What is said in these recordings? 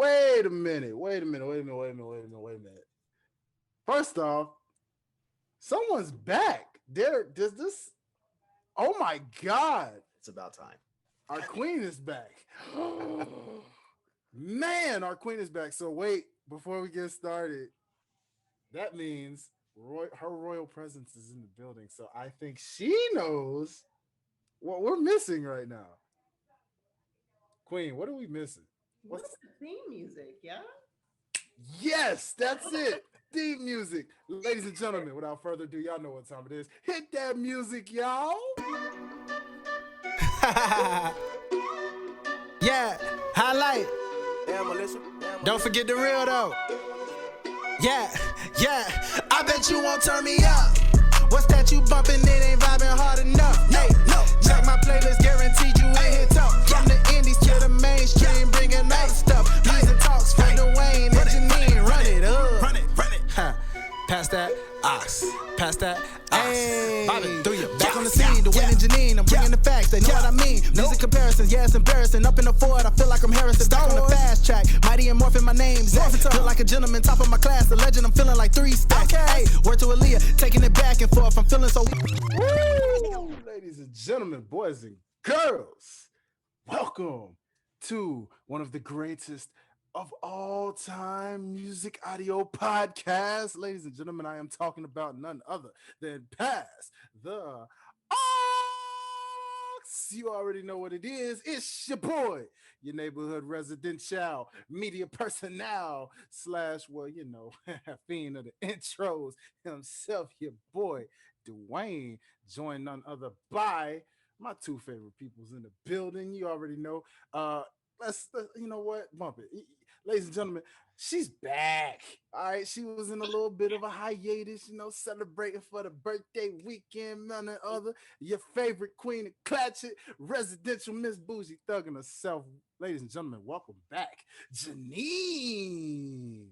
Wait a minute. First off, someone's back. Derrick, does this? Oh my God. It's about time. Our queen is back. Man, our queen is back. So wait, before we get started, that means her royal presence is in the building. So I think she knows what we're missing right now. Queen, what are we missing? What's What's the theme music? Yeah. Yes, that's it. Theme music. Ladies and gentlemen, without further ado, y'all know what time it is. Hit that music, y'all. Yeah, highlight. Damn, Melissa. Don't forget the real though. Yeah, yeah. I bet you won't turn me up. What's that you bumping? It ain't vibing hard enough. Hey, no. Check my playlist, guaranteed you ain't hit top. From the indies to the mainstream, bringing other stuff. Music talks from Dwayne and Janean. Run it up. Run it. Huh. Pass that ox. Pass that ox. Hey. Bobbing through you. Back on the scene, Dwayne and Janean. I'm bringing the facts, they know what I mean. Music comparisons, yeah, it's embarrassing. Up in the Ford, I feel like I'm Harrison. Back on the fast track. Mighty and morphin', my name's Zach. Feel like a gentleman, top of my class. The legend, I'm feeling like 3 stacks. Hey, word to Aaliyah, taking it back and forth. I'm feeling so. Woo! Ladies and gentlemen, boys and girls, welcome to one of the greatest of all time music audio podcasts. Ladies and gentlemen, I am talking about none other than Pass the Ox. You already know what it is. It's your boy, your neighborhood residential media personnel slash, well, fiend of the intros himself, your boy, Dwayne, joined none other by my 2 favorite peoples in the building. You already know. Let's you know what? Bump it. Ladies and gentlemen, she's back. All right. She was in a little bit of a hiatus, celebrating for the birthday weekend, none other. Your favorite queen of Clatchet, residential Miss Bougie thugging herself. Ladies and gentlemen, welcome back, Janine.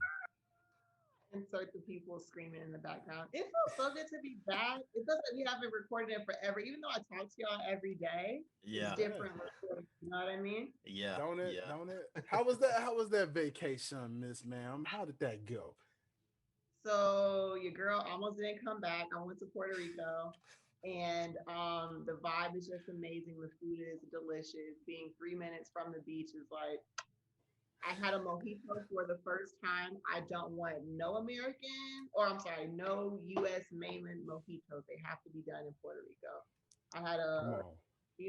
Insert the people screaming in the background. It feels so good to be back. It feels like we haven't recorded it forever, even though I talk to y'all every day. Yeah. It's different. You know what I mean? Yeah. Don't it? Yeah. Don't it? How was that? How was that vacation, Miss Ma'am? How did that go? So your girl almost didn't come back. I went to Puerto Rico, and the vibe is just amazing. The food is delicious. Being 3 minutes from the beach is like I had a mojito for the first time. I don't want no American, or I'm sorry, no U.S. mainland mojitos. They have to be done in Puerto Rico. I had Come a, on.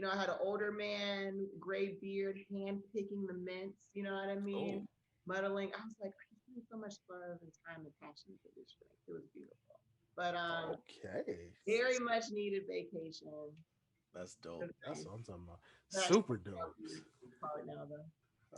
I had an older man, gray beard, hand picking the mints. You know what I Oh, mean? Muddling. I was like, I spent so much love and time and passion for this drink. It was beautiful. But Okay. very much needed vacation. that's dope. That's what I'm talking about. But I Super dope. probably now though.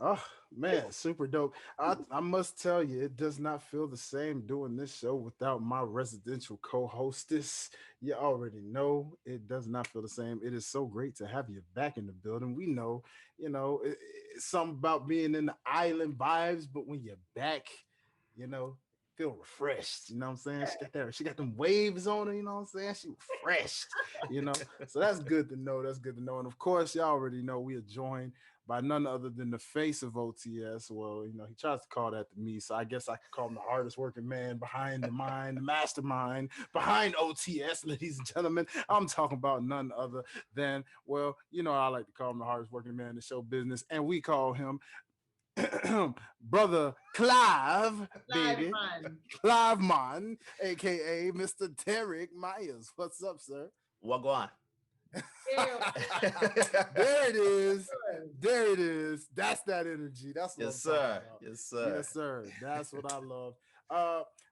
Oh man, super dope. I must tell you, it does not feel the same doing this show without my residential co-hostess. You already know it does not feel the same. It is so great to have you back in the building. We know, it's something about being in the island vibes, but when you're back, you know, feel refreshed. You know what I'm saying? She got them waves on her, you know what I'm saying? She refreshed, you know. So that's good to know. That's good to know. And of course, y'all already know we are joined by none other than the face of OTS. Well, he tries to call that to me, so I guess I could call him the hardest working man behind the mind, the mastermind behind OTS, ladies and gentlemen. I'm talking about none other than, well, I like to call him the hardest working man in the show business, and we call him Brother Clive, Live baby. fun. Clive Mon, aka Mr. Derrick Myers. What's up, sir? Wagwan. Ew. There it is. There it is. That's that energy. That's what Yes, I'm talking sir. about. Yes, sir. Yes, sir. That's what I love.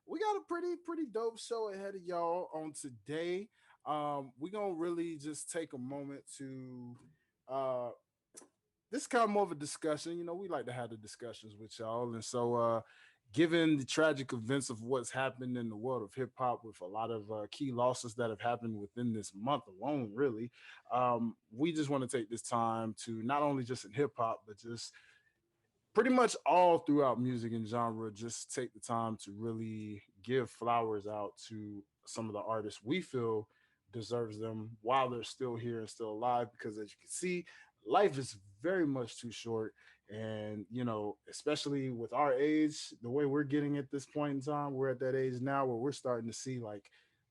We got a pretty dope show ahead of y'all on today. We're gonna really just take a moment to uh this is kind of more of a discussion. We like to have the discussions with y'all. And so given the tragic events of what's happened in the world of hip hop with a lot of key losses that have happened within this month alone, really, we just want to take this time to not only just in hip hop, but just pretty much all throughout music and genre, just take the time to really give flowers out to some of the artists we feel deserves them while they're still here and still alive. Because as you can see, life is very much too short, And especially with our age, the way we're getting at this point in time, we're at that age now where we're starting to see like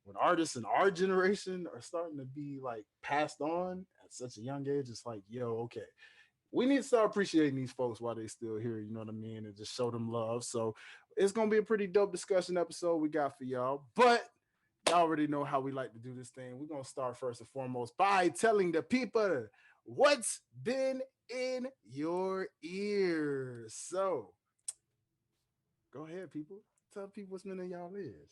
when artists in our generation are starting to be like passed on at such a young age. It's like, yo, okay, we need to start appreciating these folks while they still here, you know what I mean, and just show them love. So it's gonna be a pretty dope discussion episode we got for y'all. But y'all already know how we like to do this thing. We're gonna start first and foremost by telling the people what's been in your ears. So go ahead, people. Tell people what's been in y'all ears.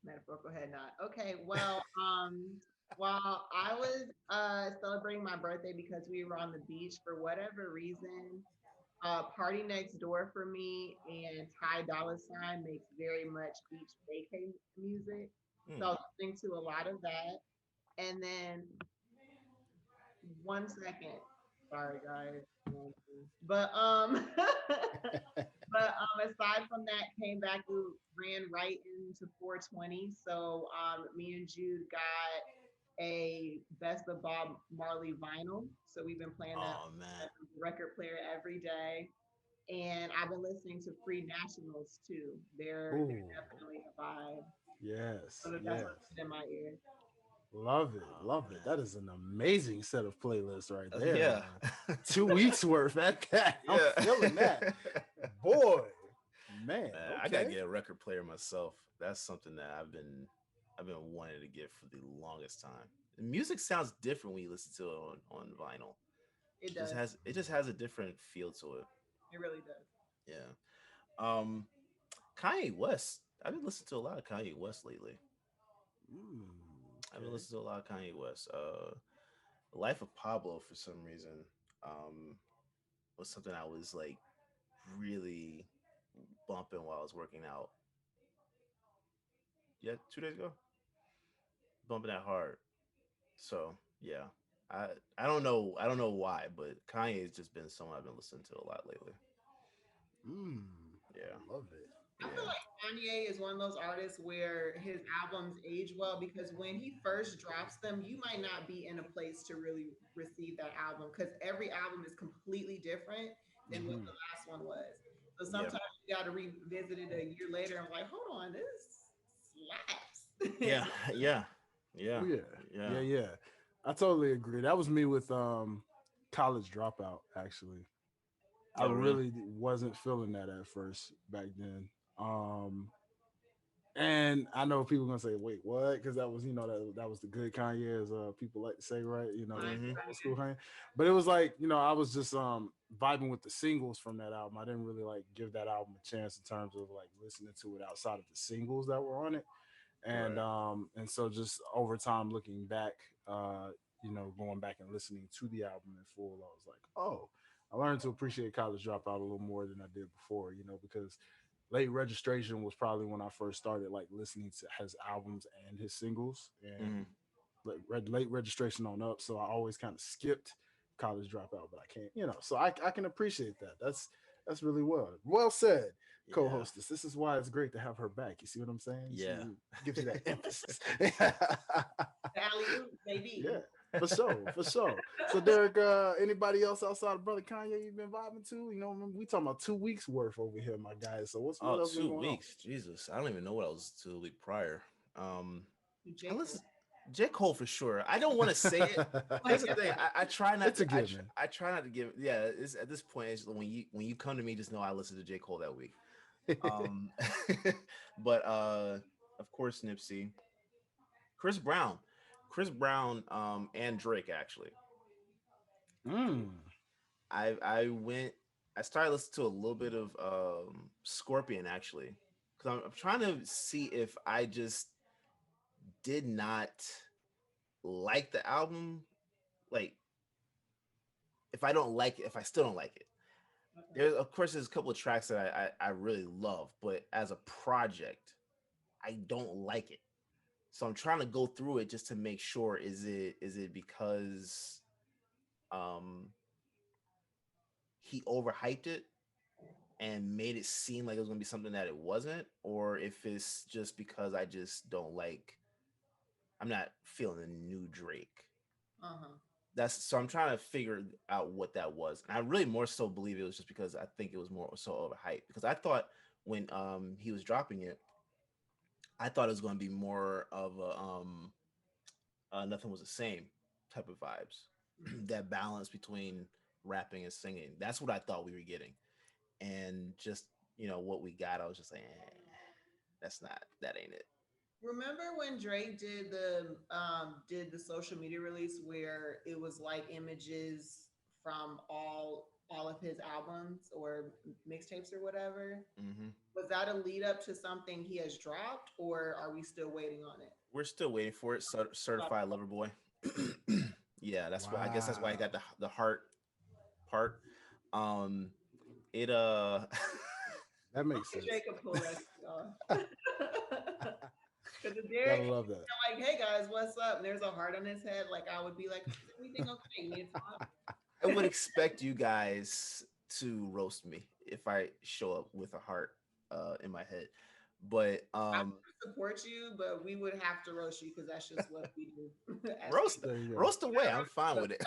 Metaphorical head nod. Okay, well, while I was celebrating my birthday because we were on the beach for whatever reason, Party Next Door for me and Ty Dolla Sign makes very much beach vacay music. So I Hmm. was listening to a lot of that. And then 1 second. Sorry guys. But aside from that, came back to ran right into 420. So me and Jude got a Best of Bob Marley vinyl. So we've been playing that Oh man. record player every day. And I've been listening to Free Nationals too. They're Ooh, definitely a vibe. yes, So that's yes. what's in my ear. Love it, Oh love it. man. That is an amazing set of playlists right there, Yeah. man. 2 weeks worth at that. I'm Yeah. feeling that, boy. Man, Man, I gotta okay. get a record player myself. That's something that I've been wanting to get for the longest time. The music sounds different when you listen to it on vinyl. It Just does. has it just has a different feel to it. It really does. Yeah. Um, Kanye West. I've been listening to a lot of Kanye West lately. I've been Okay. listening to a lot of Kanye West. Life of Pablo for some reason was something I was like really bumping while I was working out. Yeah, 2 days ago, bumping that hard. So yeah, I I don't know why, but Kanye has just been someone I've been listening to a lot lately. Mm, Yeah, love it. I feel yeah, like Kanye is one of those artists where his albums age well because when he first drops them, you might not be in a place to really receive that album because every album is completely different than what Hmm. the last one was. So yeah, sometimes you got to revisit it a year later and like, hold on, this slaps. yeah, yeah, Oh yeah, yeah, yeah. yeah, yeah. I totally agree. That was me with College Dropout. Actually, I Oh really? really wasn't feeling that at first back then. Um, and I know people gonna say, "Wait, what?" Because that was, that was the good Kanye, as people like to say, right? The Mm-hmm. old school Kanye. But it was like, I was just vibing with the singles from that album. I didn't really like give that album a chance in terms of like listening to it outside of the singles that were on it. Right. And so just over time looking back, going back and listening to the album in full, I was like, oh, I learned to appreciate College Dropout a little more than I did before, because late registration was probably when I first started like listening to his albums and his singles, Mm-hmm. and late registration on up. So I always kind of skipped College Dropout, but I can't, so I can appreciate that. That's really well said, Yeah. co-hostess. This is why it's great to have her back. You see what I'm saying? She Yeah. gives you that emphasis. The alley oop, Yeah, baby. for sure, for sure. So Derrick, anybody else outside of brother Kanye you've been vibing to? We talking about 2 weeks worth over here, my guys. So what Oh, else been two going on? weeks. Jesus, I don't even know what I was to the week prior. Um, I J. Cole. listen J Cole for sure. I don't want to say it. Here's the thing. I try not It's to. a given. I try not to give. Yeah, it's at this point. It's when you come to me, just know I listened to J Cole that week. Um, but of course Nipsey, Chris Brown, and Drake actually. Mm. I went. I started listening to a little bit of Scorpion actually, because I'm trying to see if I just did not like the album, like if I don't like it, if I still don't like it. Okay. There's of course there's a couple of tracks that I really love, but as a project, I don't like it. So I'm trying to go through it just to make sure is it because um he overhyped it and made it seem like it was gonna be something that it wasn't, or if it's just because I'm not feeling the new Drake. Uh-huh. that's so I'm trying to figure out what that was. And I really more so believe it was just because I think it was more so overhyped. Because I thought when he was dropping it, I thought it was going to be more of a nothing was the same type of vibes. That balance between rapping and singing. That's what I thought we were getting. And just what we got, I was just like, that's not that ain't it. Remember when Drake did the social media release where it was like images from all of his albums or mixtapes or whatever? Hmm. Was that a lead up to something he has dropped, or are we still waiting on it? We're still waiting for it. Certified Lover Boy. Yeah, that's why. I guess that's why I got Wow. the heart part. Um, it That makes Only sense. Drake could pull that shit off. Because if Gotta Derrick, love that. like, hey guys, what's up? And there's a heart on his head, like I would be like, is everything okay? You need to talk? I would expect you guys to roast me if I show up with a heart in my head, but I would support you, but we would have to roast you because that's just what we do as roast people. There you roast Not away. I'm roast fine you, with it.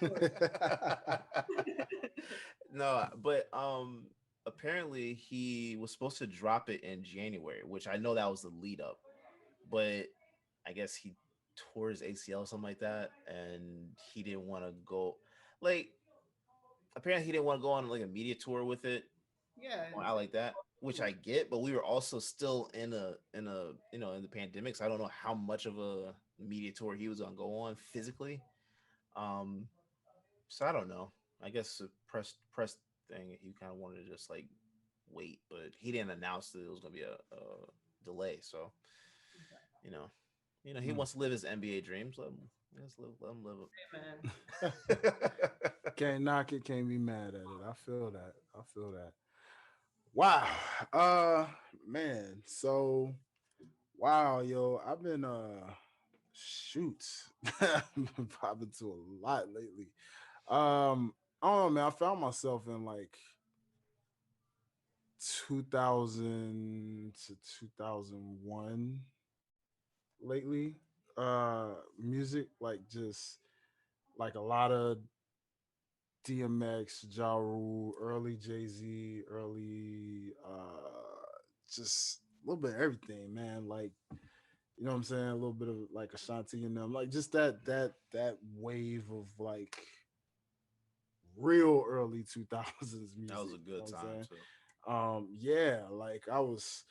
but love you, support No, but apparently he was supposed to drop it in January, which I know that was the lead up, but I guess he tore his ACL or something like that, and he didn't want to go. Like apparently he didn't want to go on like a media tour with it. yeah, I like that, which I get, but we were also still in a in the pandemic, so I don't know how much of a media tour he was gonna go on physically. Um, so I don't know. I guess the press thing, he kind of wanted to just like wait, but he didn't announce that it was gonna be a delay. So you know, he Mm. wants to live his NBA dreams. Let him live man. it. Can't knock it, can't be mad at it. I feel that. I feel that. Wow. Man. So wow, yo, I've been shoot. I've been popping to a lot lately. I don't know, man. I found myself in like 2000 to 2001 lately. Music like just like a lot of DMX, Ja Rule, early Jay Z, early just a little bit of everything, man. Like you know what I'm saying? A little bit of like Ashanti and them, like just that wave of like real early 2000s That was music. a You know good what I'm time saying? too. Yeah, like I was,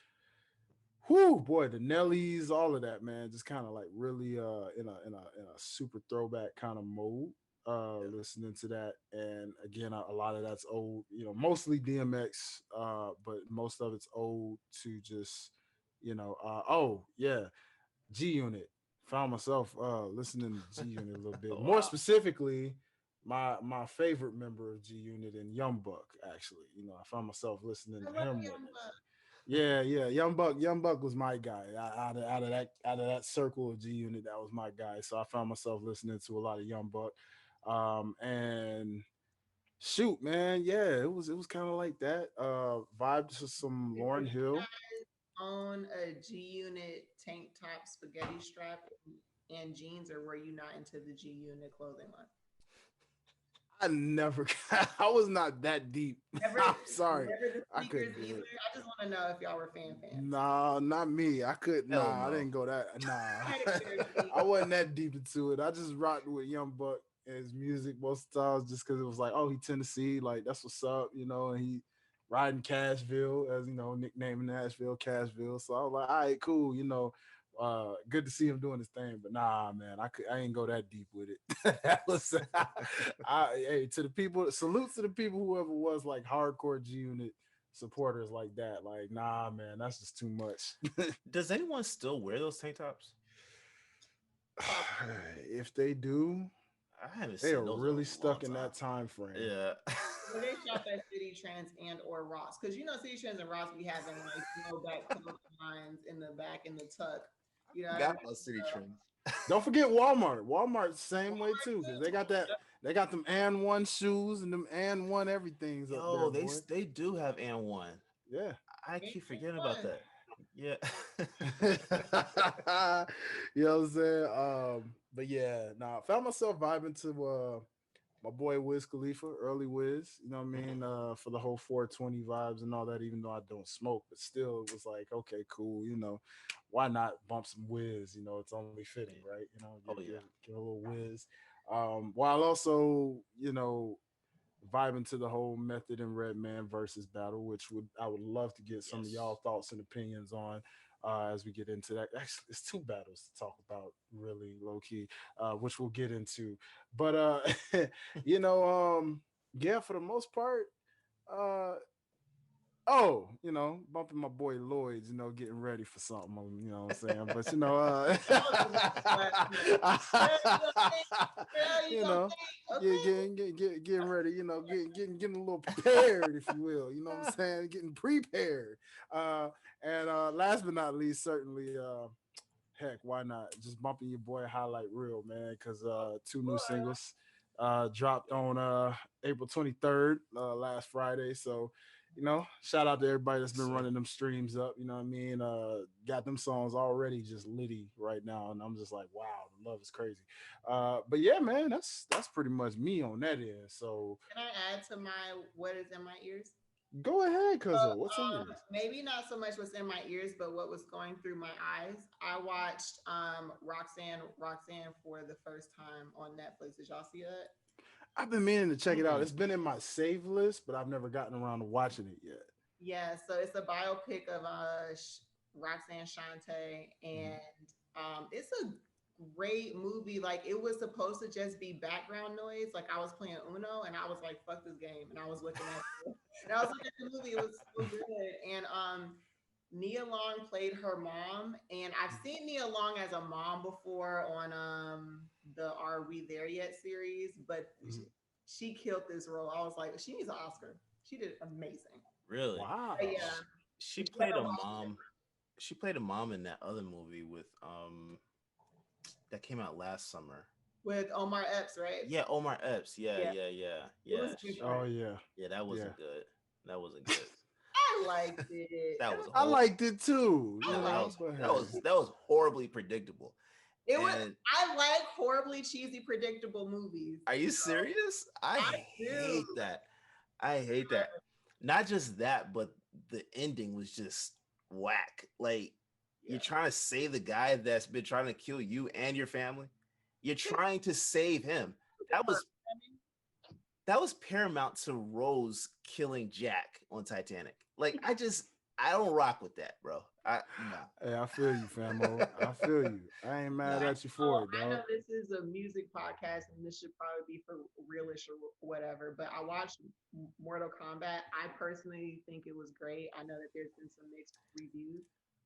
whoo, boy, the Nellies, all of that, man, just kind of like really in a super throwback kind of mode. Yeah. Listening to that, and again, a lot of that's old. You know, mostly DMX, but most of it's old to just, oh yeah, G Unit. Found myself listening to G Unit a little bit. More Wow. specifically, my favorite member of G Unit and Young Buck. Actually, I found myself listening I to love him Young lately. Buck. Yeah, yeah, Young Buck was my guy. Out of that circle of G Unit, that was my guy. So I found myself listening to a lot of Young Buck, and shoot, man, yeah, it was kind of like that. Vibe to some Did Lauren you Hill. own a G Unit tank top spaghetti strap and jeans, or were you not into the G Unit clothing line? I never, I was not that deep. Never, I'm sorry, never the I sneakers couldn't do either. it. I just want to know if y'all were fans. Nah, not me. I could. Hell Nah, I no. didn't go that. Nah, I had a pair of jeans. I wasn't that deep into it. I just rocked with Young Buck and his music most times, just because it was like, oh, he Tennessee, like that's what's up, and he riding Cashville, as nicknaming Nashville Cashville. So I was like, all right, cool, good to see him doing his thing. But nah, man, I ain't go that deep with it. That was, hey, to the people, salute to the people, whoever was like hardcore G Unit supporters like that. Like, nah, man, that's just too much. Does anyone still wear those tank tops? If they do, I haven't they are seen those in really a long stuck in time. that time frame. Yeah. Where they shop at City Trends and or Ross, because City Trends and Ross be having like no back lines in the back in the tuck. You know what I Got mean? my city So, trends. Don't forget Walmart. Walmart's same way Walmart too, because too. they got that. They got them and one shoes and them and one everything's up there, Yo, they boy. they do have and one. Yeah. I Ain't keep that forgetting about fun? that. Yeah. You know what I'm saying? but yeah, nah, I found myself vibing to my boy Wiz Khalifa, early Wiz, you know what I Mhm. mean, for the whole 420 vibes and all that, even though I don't smoke, but still it was like, okay, cool, why not bump some Wiz? It's only fitting, Yeah. right? Oh Give, yeah. give a little Wiz. While also, vibing to the whole Method and Redman versus battle, which would I would love to get some of Yes. y'all thoughts and opinions on as we get into that. Actually, it's two battles to talk about, really low key, which we'll get into. But you know, yeah, for the most part, uh, oh, bumping my boy Lloyd's, getting ready for something, you know what I'm saying? But That was a nice question. Girl, you gonna think? Girl, you you gonna know, think? get, Okay. getting get, get, getting ready, getting a little prepared, if you will. You know what I'm saying? Getting prepared. And last but not least, certainly, heck, why not? Just bumping your boy Highlight Reel, man, because two new singles dropped on April 23rd, last Friday. So, shout out to everybody that's Yes, been sir. running them streams up. You know what I mean? Got them songs already just litty right now, and I'm just like, wow, the love is crazy. But yeah, man, that's pretty much me on that end. So Can I add to my what is in my ears? go ahead, So, cuz what's in yours? maybe not so much what's in my ears, but what was going through my eyes. I watched Roxanne for the first time on Netflix. Did y'all see that? I've been meaning to check it out. Mm-mm. It's been in my save list, but I've never gotten around to watching it yet. Yeah, so it's a biopic of Roxanne Shante, Mhm. and it's a great movie. Like it was supposed to just be background noise. Like I was playing Uno, and I was like, "Fuck this game," and I was looking at it, and I was looking at the movie. It was so good, and Nia Long played her mom, and I've seen Nia Long as a mom before on the Are We There Yet series, but Mhm. she killed this role. I was like, she needs an Oscar. She did amazing. Really? But Wow. yeah, She if you played ever a watch it, mom. She played a mom in that other movie with that came out last summer. with Omar Epps, right? Yeah, Omar Epps. Yeah, Yeah, yeah, yeah, it yeah. was Oh different. yeah. Yeah, that Yeah. wasn't good. That wasn't good. I liked it. That was I whole. liked it too, I liked but That hey. was that was horribly predictable. it. Was And I like horribly cheesy, predictable movies. are you So serious? I I do. hate that. I hate that. Not just that, but the ending was just whack. Like you're Yeah. trying to save the guy that's been trying to kill you and your family. You're trying to save him. That was that was paramount to Rose killing Jack on Titanic. Like I don't rock with that, bro. I no. Hey, I feel you, famo. I feel you. I ain't mad Nah. at you for it, I know dog. this is a music podcast and this should probably be for realish or whatever, but I watched Mortal Kombat. I personally think it was great. I know that there's been some mixed reviews,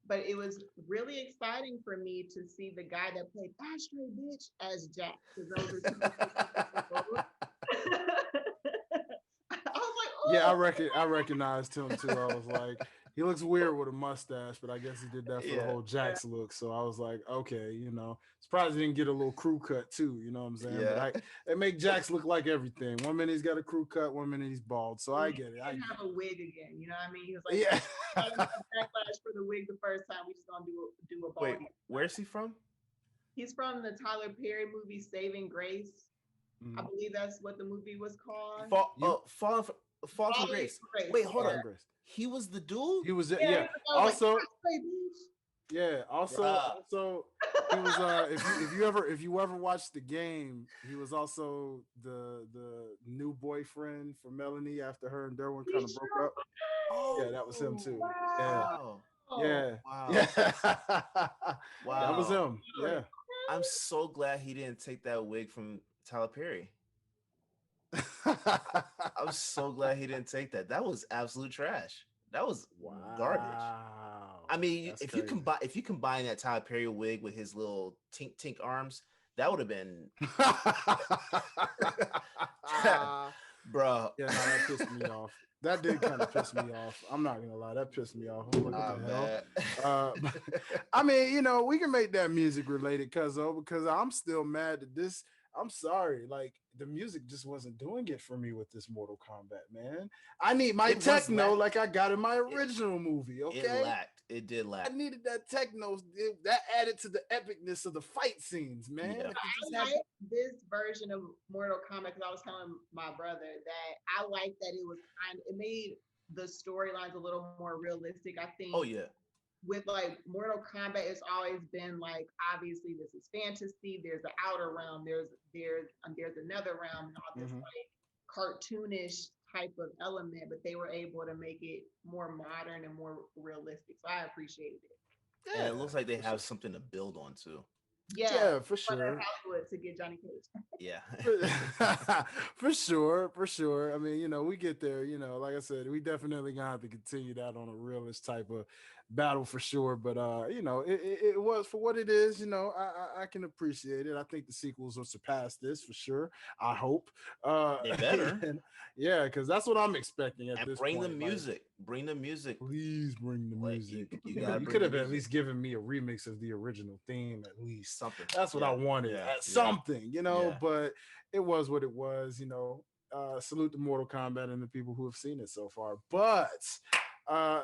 but it was really exciting for me to see the guy that played Ashtray Bitch as Jack, because those are two completely different roles. I was like, Yeah, oh, I recognized him too. I was like, he looks weird with a mustache, but I guess he did that for the Yeah. whole yeah, Jax look. So I was like, okay, surprised he didn't get a little crew cut too. You know what I'm saying? But Yeah. they make Jax look like everything. One minute he's got a crew cut, one minute he's bald. So he I get it. I didn't get have a wig again. You know what I mean? He was it. like, Yeah. got enough backlash for the wig the first time. We just gonna do a Wait, baldy. where's he from? He's from the Tyler Perry movie Saving Grace. I Mm. believe that's what the movie was called. You Fall from Falling grace. from Grace. Wait, hold Fall up. from Yeah, grace. He was the dude? He was yeah. yeah. I was like, Also, "Hey, bitch." yeah. Bruh. Also, he was if you ever watched the game, he was also the new boyfriend for Melanie after her and Derwin kind He of broke sure up. Yeah, that was him too. Oh, Yeah, wow. was. yeah, Wow. yeah. That was Wow. him. Really? Yeah. I'm so glad he didn't take that wig from Tyler Perry. I'm so glad he didn't take that. That was absolute trash. That was garbage. Wow, I mean, that's crazy. if you combine that Tyler Perry wig with his little tink tink arms, that would have been bro. Yeah, no, that pissed me off. That did kind of piss me off. I'm not gonna lie, that pissed me off. I'm like, what the hell? Man. I mean, we can make that music related, because I'm still mad that this. I'm sorry, like the music just wasn't doing it for me with this Mortal Kombat, man. I need my It was techno lack like I got in my it, original movie, it okay? lacked. It did I lack. needed that techno. That added to the epicness of the fight scenes, man. Yeah. Like it just I had. like this version of Mortal Kombat because I was telling my brother that I like that it was it made the storylines a little more realistic. I think Oh yeah. with like Mortal Kombat, it's always been like obviously this is fantasy. There's the outer realm. There's another realm and all this Mhm. like cartoonish type of element, but they were able to make it more modern and more realistic. So I appreciated it. And it Yeah, looks like they for sure. have something to build on too. Yeah, Yeah, for but sure. Hollywood to get Johnny Cage. Yeah. For sure, for sure. I mean, we get there. Like I said, we definitely gonna have to continue that on a realist type of battle for sure. But it was for what it is. I can appreciate it. I think the sequels will surpass this for sure. I hope. They better. And yeah, because that's what I'm expecting at And this bring the point. Like, music. Bring the music. please bring the Like music. you You know, gotta you bring could the have at music. least given me a remix of the original theme, at least. Something. That's what I Yeah. wanted. Yeah. Yeah. Something, Yeah. but it was what it was. Salute to Mortal Kombat and the people who have seen it so far. But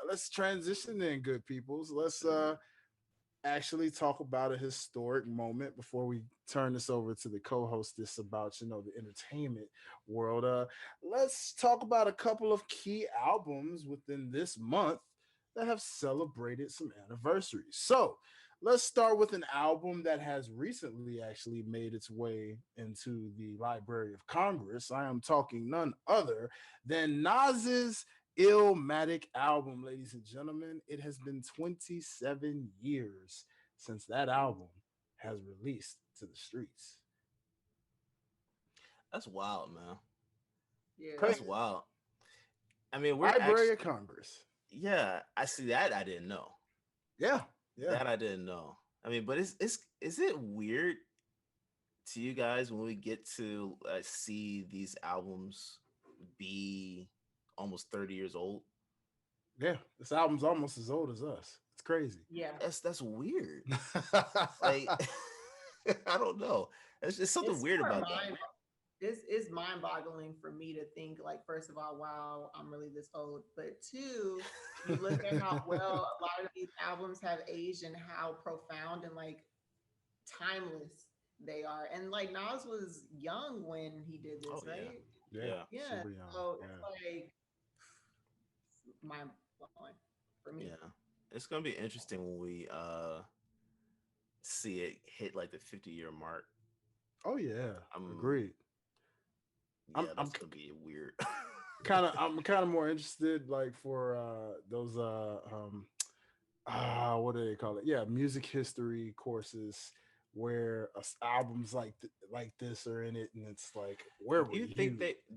let's transition then, good peoples. Let's actually talk about a historic moment before we turn this over to the co-hostess about the entertainment world. Let's talk about a couple of key albums within this month that have celebrated some anniversaries. So let's start with an album that has recently actually made its way into the Library of Congress. I am talking none other than Nas's Illmatic album, ladies and gentlemen. It has been 27 years since that album has released to the streets. That's wild, man. Yeah. That's wild. I mean, we're Library actually, of Congress. yeah. I see that. I didn't know. Yeah, yeah. That I didn't know. I mean, but is it weird to you guys when we get to see these albums be almost 30 years old? Yeah, this album's almost as old as us. It's crazy. Yeah. That's weird. Like, I don't know. It's just something It's weird more about that. this is mind-boggling for me to think like first of all, wow, I'm really this old. But two, you look at how well a lot of these albums have aged and how profound and like timeless they are. And like Nas was young when he did Oh this, yeah, right? Yeah, yeah, Yeah. super young. So it's Yeah. like mind blowing for me. yeah. It's gonna be interesting when we see it hit like the 50-year mark. Oh yeah, I'm agreed. Yeah, I'm that's gonna be weird. I'm kind of more interested like for those what do they call it? Yeah, music history courses where albums like this are in it, and it's like, where were you? Do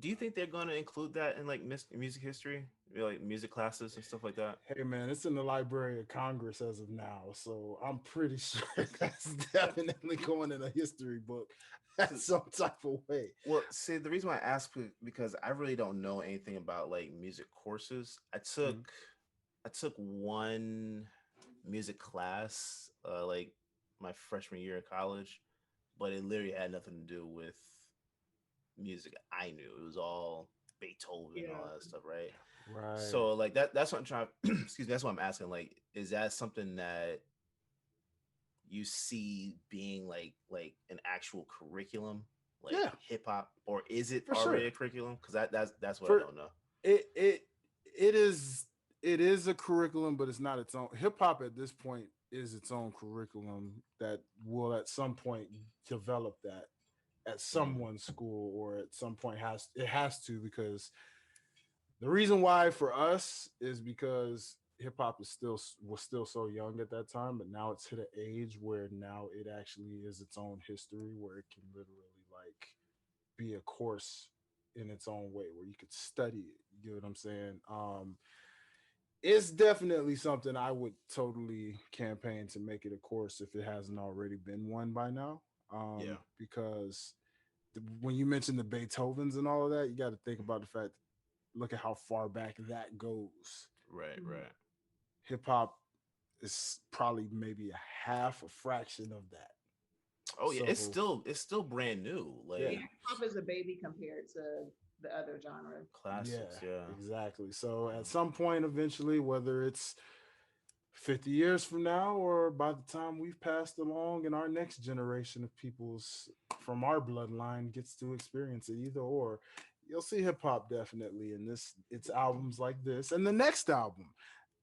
you think they're gonna include that in like music history, like music classes and stuff like that? Hey man, it's in the Library of Congress as of now, so I'm pretty sure that's definitely going in a history book in some type of way. Well, see, the reason why I ask because I really don't know anything about like music courses. I took one music class like my freshman year in college, but it literally had nothing to do with music I knew. It was all Beethoven and all that stuff, right? Right. So like that's what I'm trying excuse me, that's what I'm asking. Like, is that something that you see being like an actual curriculum, like Yeah, hip hop, or is it for already sure. a curriculum? Because that's what I For don't know. it it it is a curriculum, but it's not its own. Hip hop at this point is its own curriculum that will at some point develop that at Mm, someone's school, or at some point has to, because the reason why for us is because hip hop was still so young at that time, but now it's hit an age where now it actually is its own history, where it can literally like be a course in its own way, where you could study it. You get what I'm saying? It's definitely something I would totally campaign to make it a course if it hasn't already been one by now. yeah. Because when you mention the Beethovens and all of that, you got to think about the fact, look at how far back that goes. Right. Mhm. Right. Hip hop is probably maybe a fraction of that. Oh yeah, So it's still brand new. yeah, Like Yeah, hip hop is a baby compared to the other genres. yeah, classics. Yeah. exactly. So at some point, eventually, whether it's 50 years from now, or by the time we've passed along and our next generation of people's from our bloodline gets to experience it, either or. You'll see hip hop definitely in this, it's albums like this and the next album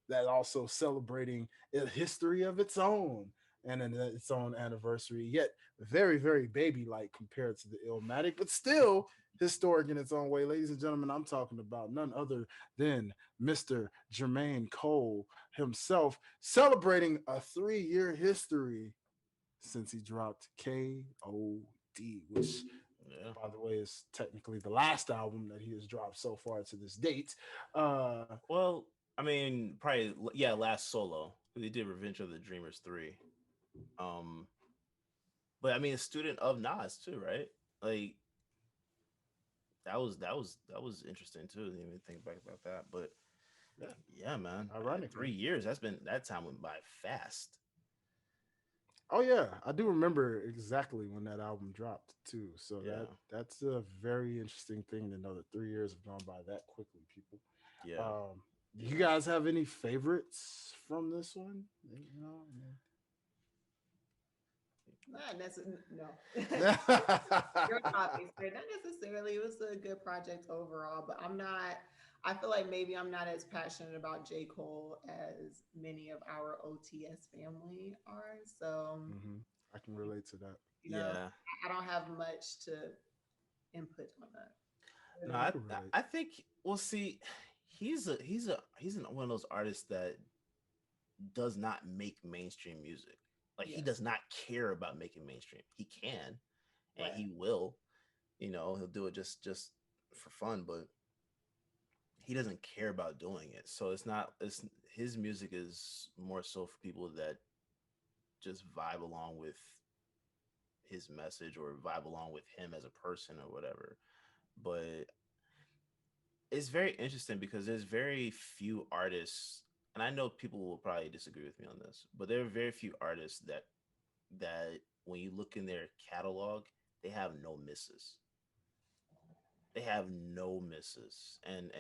that also celebrating a history of its own and its own anniversary, yet very, very baby like compared to the Illmatic, but still historic in its own way. Ladies and gentlemen, I'm talking about none other than Mr. Jermaine Cole himself, celebrating a 3-year history since he dropped KOD, which, Yeah. by the way, is technically the last album that he has dropped so far to this date. Uh, Well, I mean, probably yeah, last solo. They did Revenge of the Dreamers 3. Um, but I mean, a student of Nas too, right? Like that was interesting too. Didn't even think back about that, but yeah, yeah, man, ironically. 3 years. That time went by fast. Oh yeah, I do remember exactly when that album dropped too. So Yeah, that's a very interesting thing to know that 3 years have gone by that quickly, people. yeah. Um, do you guys have any favorites from this one? You know, Not necessarily. No. I Your topics, not necessarily. It was a good project overall, but I'm not. I feel like maybe I'm not as passionate about J. Cole as many of our OTS family are. So, hmm I can relate to that. you know, Yeah. I don't have much to input on that. What No, I about can relate. I think we'll see. He's one of those artists that does not make mainstream music. Like you? he Yes, does not care about making mainstream. He can, and right. he will. He'll do it just for fun, but he doesn't care about doing it. So it's not. It's his music is more so for people that just vibe along with his message or vibe along with him as a person or whatever. But it's very interesting because there's very few artists, and I know people will probably disagree with me on this, but there are very few artists that when you look in their catalog, they have no misses. They have no misses, and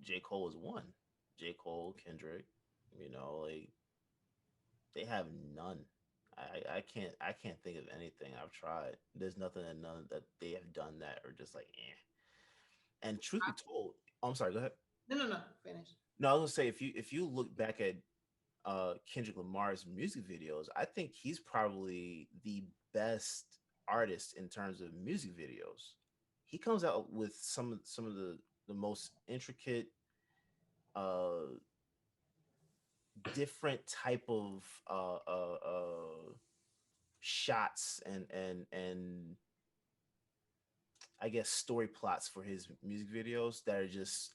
J. Cole is one. J. Cole, Kendrick, like they have none. I can't think of anything. I've tried. There's nothing that none that they have done that are just like eh. And truth be told, I'm sorry. Go ahead. No, no, no. Finish. No, I was gonna say if you look back at Kendrick Lamar's music videos, I think he's probably the best artist in terms of music videos. He comes out with some of the most intricate, uh, different type of shots and I guess story plots for his music videos that are just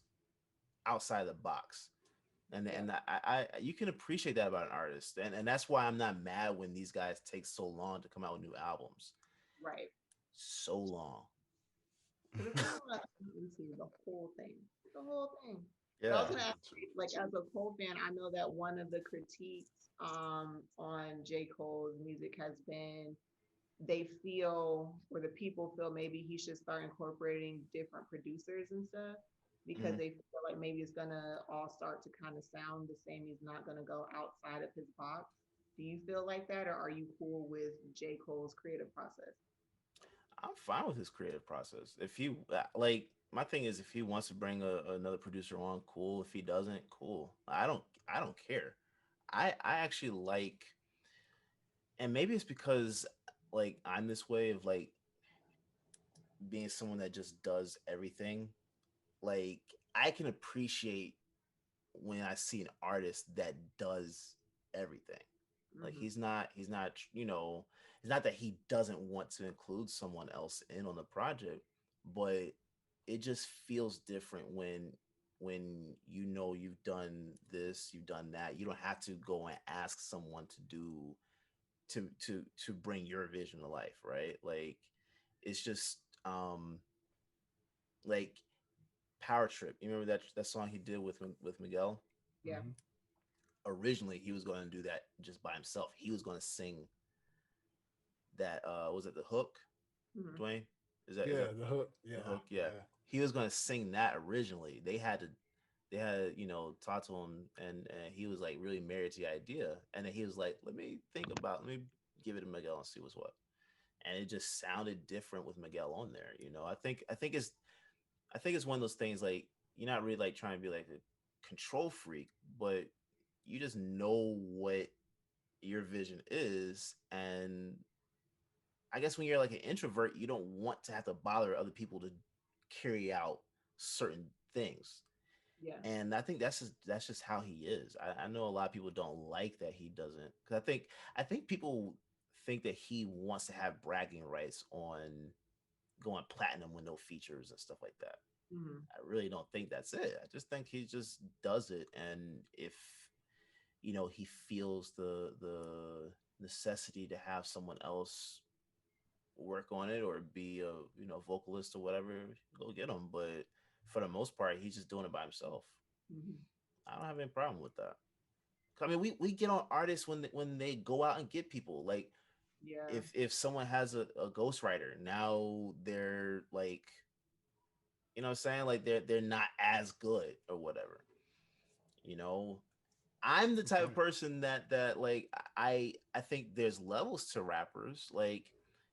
outside the box. and Yeah. and I you can appreciate that about an artist, and that's why I'm not mad when these guys take so long to come out with new albums. Right. So long. Because it's not about into the whole thing. The whole thing. But I was Yeah. gonna ask, you, like, as a Cole fan, I know that one of the critiques on J. Cole's music has been they feel or the people feel maybe he should start incorporating different producers and stuff because Mhm. they feel like maybe it's gonna all start to kind of sound the same. He's not gonna go outside of his box. Do you feel like that, or are you cool with J. Cole's creative process? I'm fine with his creative process. If he my thing is if he wants to bring another producer on, cool. If he doesn't, cool. I don't care. I actually like, and maybe it's because like I'm this way of like being someone that just does everything. Like I can appreciate when I see an artist that does everything. Like Hmm. it's not that he doesn't want to include someone else in on the project, but it just feels different when you've done this, you've done that. You don't have to go and ask someone to do to bring your vision to life, right? Like it's just like Power Trip. You remember that song he did with Miguel? Yeah. hmm Originally he was going to do that just by himself. He was going to sing that was it the hook, Hmm. Dwayne? Is that Yeah, the hook. Yeah, the hook? Yeah. yeah. He was going to sing that originally. they had talked to him, and he was like really married to the idea, and then he was like, let me give it to Miguel and see what's what. And it just sounded different with Miguel on there. I think it's one of those things, like, you're not really like trying to be like a control freak, but you just know what your vision is. And I guess when you're like an introvert, you don't want to have to bother other people to carry out certain things. Yeah. And I think that's just how he is. I know a lot of people don't like that he doesn't, because I think people think that he wants to have bragging rights on going platinum with no features and stuff like that. Hmm. I really don't think that's it. I just think he just does it, and if he feels the necessity to have someone else work on it or be a vocalist or whatever, go get him. But for the most part, he's just doing it by himself. Hmm. I don't have any problem with that. I mean, we get on artists when they go out and get people. Like, Yeah. if someone has a ghostwriter, now they're like, what I'm saying, like they're not as good or whatever. You know, I'm the Good type of point. person that like I think there's levels to rappers. Like,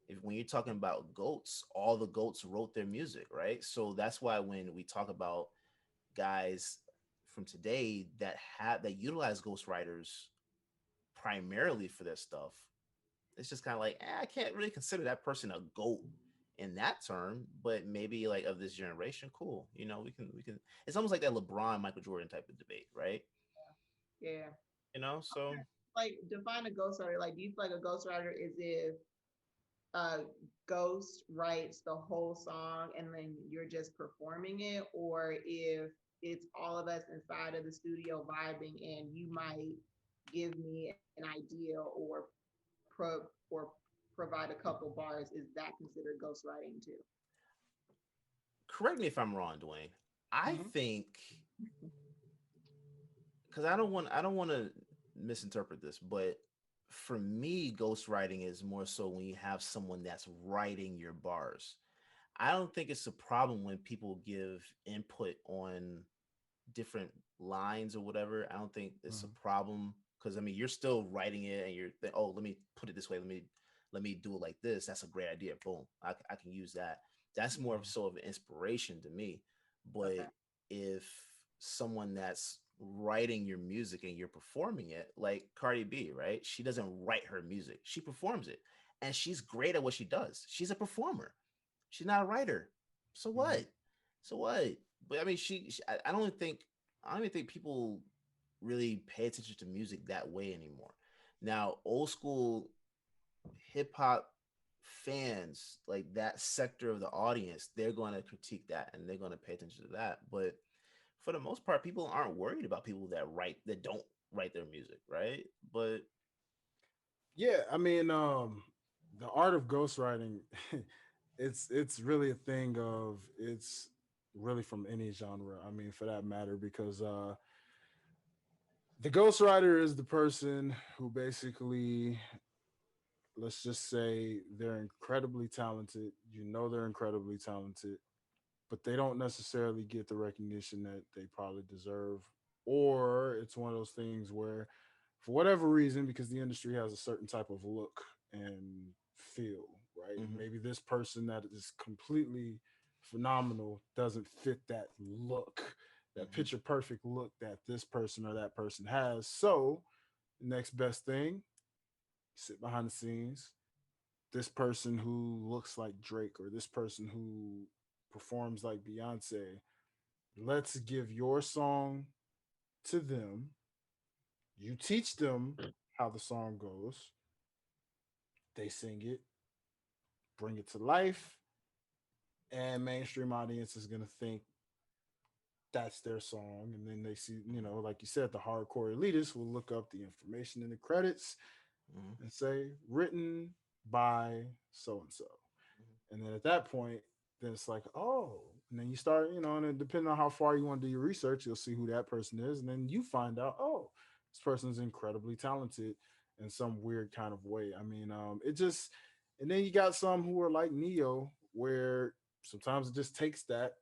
if when you're talking about goats, all the goats wrote their music, right? So that's why when we talk about guys from today that utilize ghostwriters primarily for their stuff, it's just kind of like, I can't really consider that person a goat in that term, but maybe like of this generation, cool. We can. It's almost like that LeBron Michael Jordan type of debate, right? Yeah. So Like, define a ghostwriter. Like, do you feel like a ghostwriter is if a ghost writes the whole song and then you're just performing it, or if it's all of us inside of the studio vibing and you might give me an idea or or provide a couple bars, is that considered ghostwriting too? correct me if I'm wrong, Dwayne. I Mhm. think, because I don't want to misinterpret this, but for me, ghostwriting is more so when you have someone that's writing your bars. I don't think it's a problem when people give input on different lines or whatever. I don't think it's a Mhm. problem, because I mean, you're still writing it and oh, let me put it this way, let me do it like this. That's a great idea. Boom, I can use that. That's more of Mhm. so of an inspiration to me. Okay. But if someone that's writing your music and you're performing it, like Cardi B, right? She doesn't write her music; she performs it, and she's great at what she does. She's a performer. She's not a writer. So Mhm. what? So what? But I mean, I don't even think people really pay attention to music that way anymore. Now, old school hip hop fans, like that sector of the audience, they're going to critique that and they're going to pay attention to that. But for the most part, people aren't worried about people that don't write their music, right? But Yeah, I mean, the art of ghostwriting, it's really a thing of it's really from any genre. I mean, for that matter, because the ghostwriter is the person who basically, let's just say, they're incredibly talented. You know, they're incredibly talented, but they don't necessarily get the recognition that they probably deserve. Or it's one of those things where, for whatever reason, because the industry has a certain type of look and feel, right? mhm, Maybe this person that is completely phenomenal doesn't fit that look, that mhm, picture perfect look that this person or that person has. So, the next best thing, sit behind the scenes, this person who looks like Drake or this person who performs like Beyonce, let's give your song to them. You teach them how the song goes. They sing it, bring it to life, and mainstream audience is going to think that's their song. And then they see, like you said, the hardcore elitists will look up the information in the credits mhm, and say, written by so and so. mhm, And then at that point, then it's like, oh, and then you start, and then depending on how far you want to do your research, you'll see who that person is. And then you find out, oh, this person's incredibly talented in some weird kind of way. I mean, it just, and then you got some who are like Neo, where sometimes it just takes that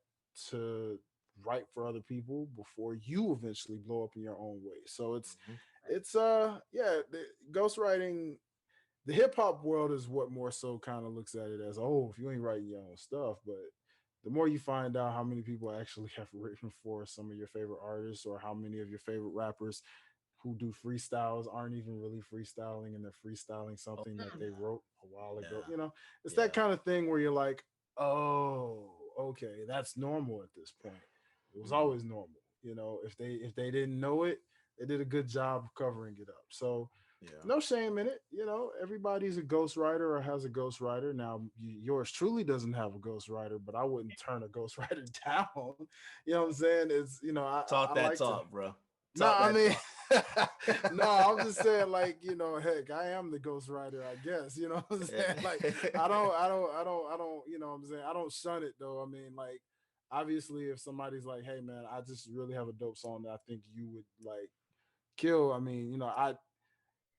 to write for other people before you eventually blow up in your own way. So Mhm. it's yeah, the ghostwriting, the hip hop world is what more so kind of looks at it as, oh, if you ain't writing your own stuff. But the more you find out how many people actually have written for some of your favorite artists, or how many of your favorite rappers who do freestyles aren't even really freestyling, and they're freestyling Oh, something that they wrote a while ago. yeah, It's that yeah. kind of thing where you're like, oh, okay, that's normal at this point. It was Mhm. always normal. If they didn't know it, they did a good job of covering it up. So Yeah. no shame in it. Everybody's a ghostwriter or has a ghostwriter. Now, yours truly doesn't have a ghostwriter, but I wouldn't turn a ghostwriter down. You know what I'm saying? It's, I Talk that like to. talk, bro. No, Talk I that mean, talk. no, I'm just saying, like, heck, I am the ghostwriter, I guess. You know what I'm saying? Like, I don't, you know what I'm saying? I don't shun it though. I mean, like, obviously, if somebody's like, hey, man, I just really have a dope song that I think you would like kill. I mean,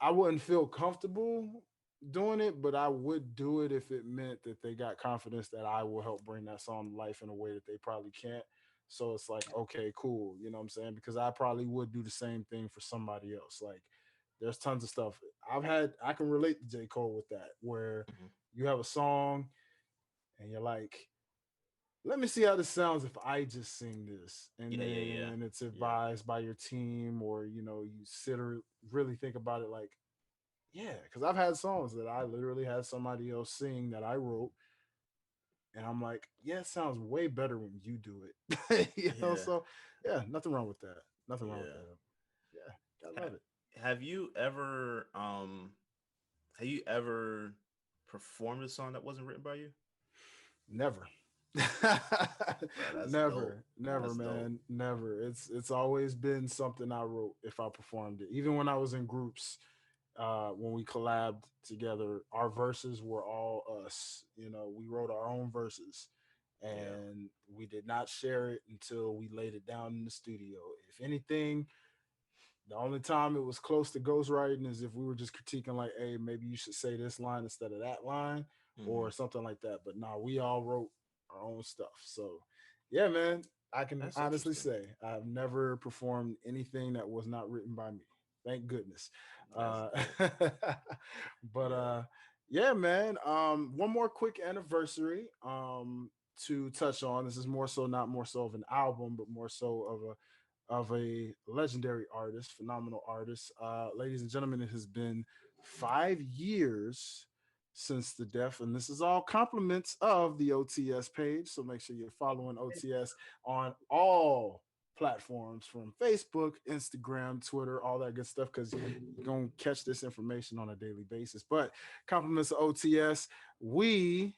I wouldn't feel comfortable doing it, but I would do it if it meant that they got confidence that I will help bring that song to life in a way that they probably can't. So it's like, okay, cool. You know what I'm saying? Because I probably would do the same thing for somebody else. Like, there's tons of stuff I can relate to J. Cole with that, where Mhm. you have a song and you're like, let me see how this sounds if I just sing this. And Yeah, yeah, yeah, then it's yeah, advised by your team, or, you sit or really think about it like, yeah, because I've had songs that I literally had somebody else sing that I wrote, and I'm like, yeah, it sounds way better when you do it. yeah, So yeah, nothing wrong with that. Nothing wrong with yeah. that. Yeah, I love Ha- it. have you ever have you ever performed a song that wasn't written by you? Never. Bro, that's dope. Never, That's dope. man, never. It's always been something I wrote if I performed it. Even when I was in groups, when we collabed together, our verses were all us. We wrote our own verses, Yeah. and we did not share it until we laid it down in the studio. If anything, the only time it was close to ghostwriting is if we were just critiquing, like, hey, maybe you should say this line instead of that line, or Hmm. something like that. But no, we all wrote our own stuff. So yeah, man, I can That's honestly interesting. say I've never performed anything that was not written by me. Thank goodness. That's Uh, dope. but Yeah. yeah, man. One more quick anniversary to touch on. This is more so, not more so of an album, but more so of a legendary artist, phenomenal artist. Ladies and gentlemen, it has been 5 years since the death, and this is all compliments of the OTS page. So make sure you're following OTS on all platforms, from Facebook, Instagram, Twitter, all that good stuff, because you're going to catch this information on a daily basis. But compliments of OTS, we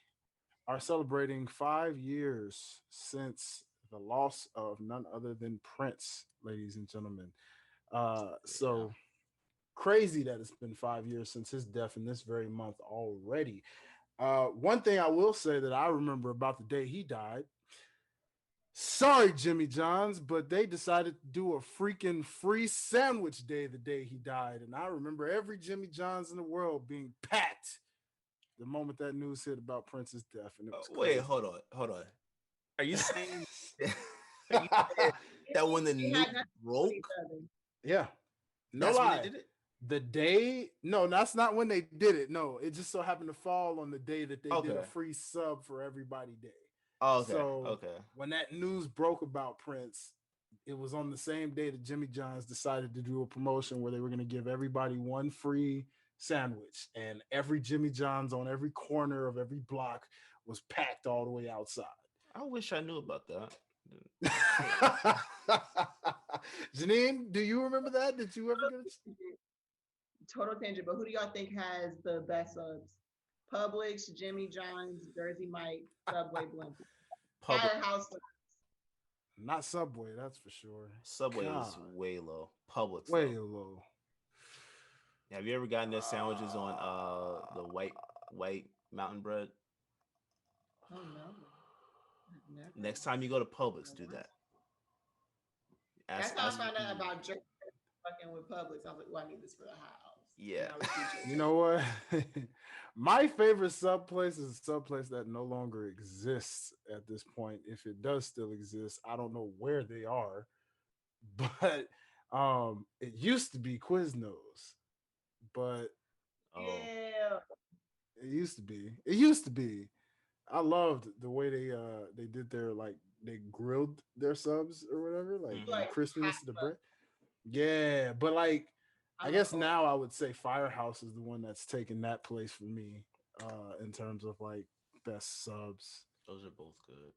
are celebrating 5 years since the loss of none other than Prince, ladies and gentlemen. Yeah. So crazy that it's been 5 years since his death in this very month already. One thing I will say that I remember about the day he died. Sorry, Jimmy John's, but they decided to do a freaking free sandwich day the day he died. And I remember every Jimmy John's in the world being packed the moment that news hit about Prince's death. And it was Wait, crazy. hold on, hold on. Are you saying are you saying that when the They news had nothing to do with each broke, other. Yeah, no that's when they lie. did it? The day, no, that's not when they did it. No, it just so happened to fall on the day that they did a Okay. free sub for everybody day. Oh, okay. So Okay. when that news broke about Prince, it was on the same day that Jimmy John's decided to do a promotion where they were going to give everybody one free sandwich, and every Jimmy John's on every corner of every block was packed all the way outside. I wish I knew about that. Janine, do you remember that? Did you ever get a Total tangent, but who do y'all think has the best subs? Publix, Jimmy John's, Jersey Mike, Subway, Blimpie. Public Firehouse. Not Subway, that's for sure. Subway is God, way low. Publix way though. low. Have you ever gotten their sandwiches on the Uh, white mountain bread? Oh no, I've never. Next time you go to Publix, do that. That's Ask how I ask for found out PB. about Jersey fucking with Publix. I was like, well, I need this for the house. Yeah. I would choose You Chick-fil-A. know what? My favorite sub place is a sub place that no longer exists at this point. If it does still exist, I don't know where they are, but it used to be Quiznos, but Oh. Yeah. it used to be. It used to be. I loved the way they did their like they grilled their subs or whatever, like Hmm. the Like hot crispiness of the stuff. bread. Yeah, but like I I love guess cold. now I would say Firehouse is the one that's taking that place for me in terms of like best subs. Those are both good.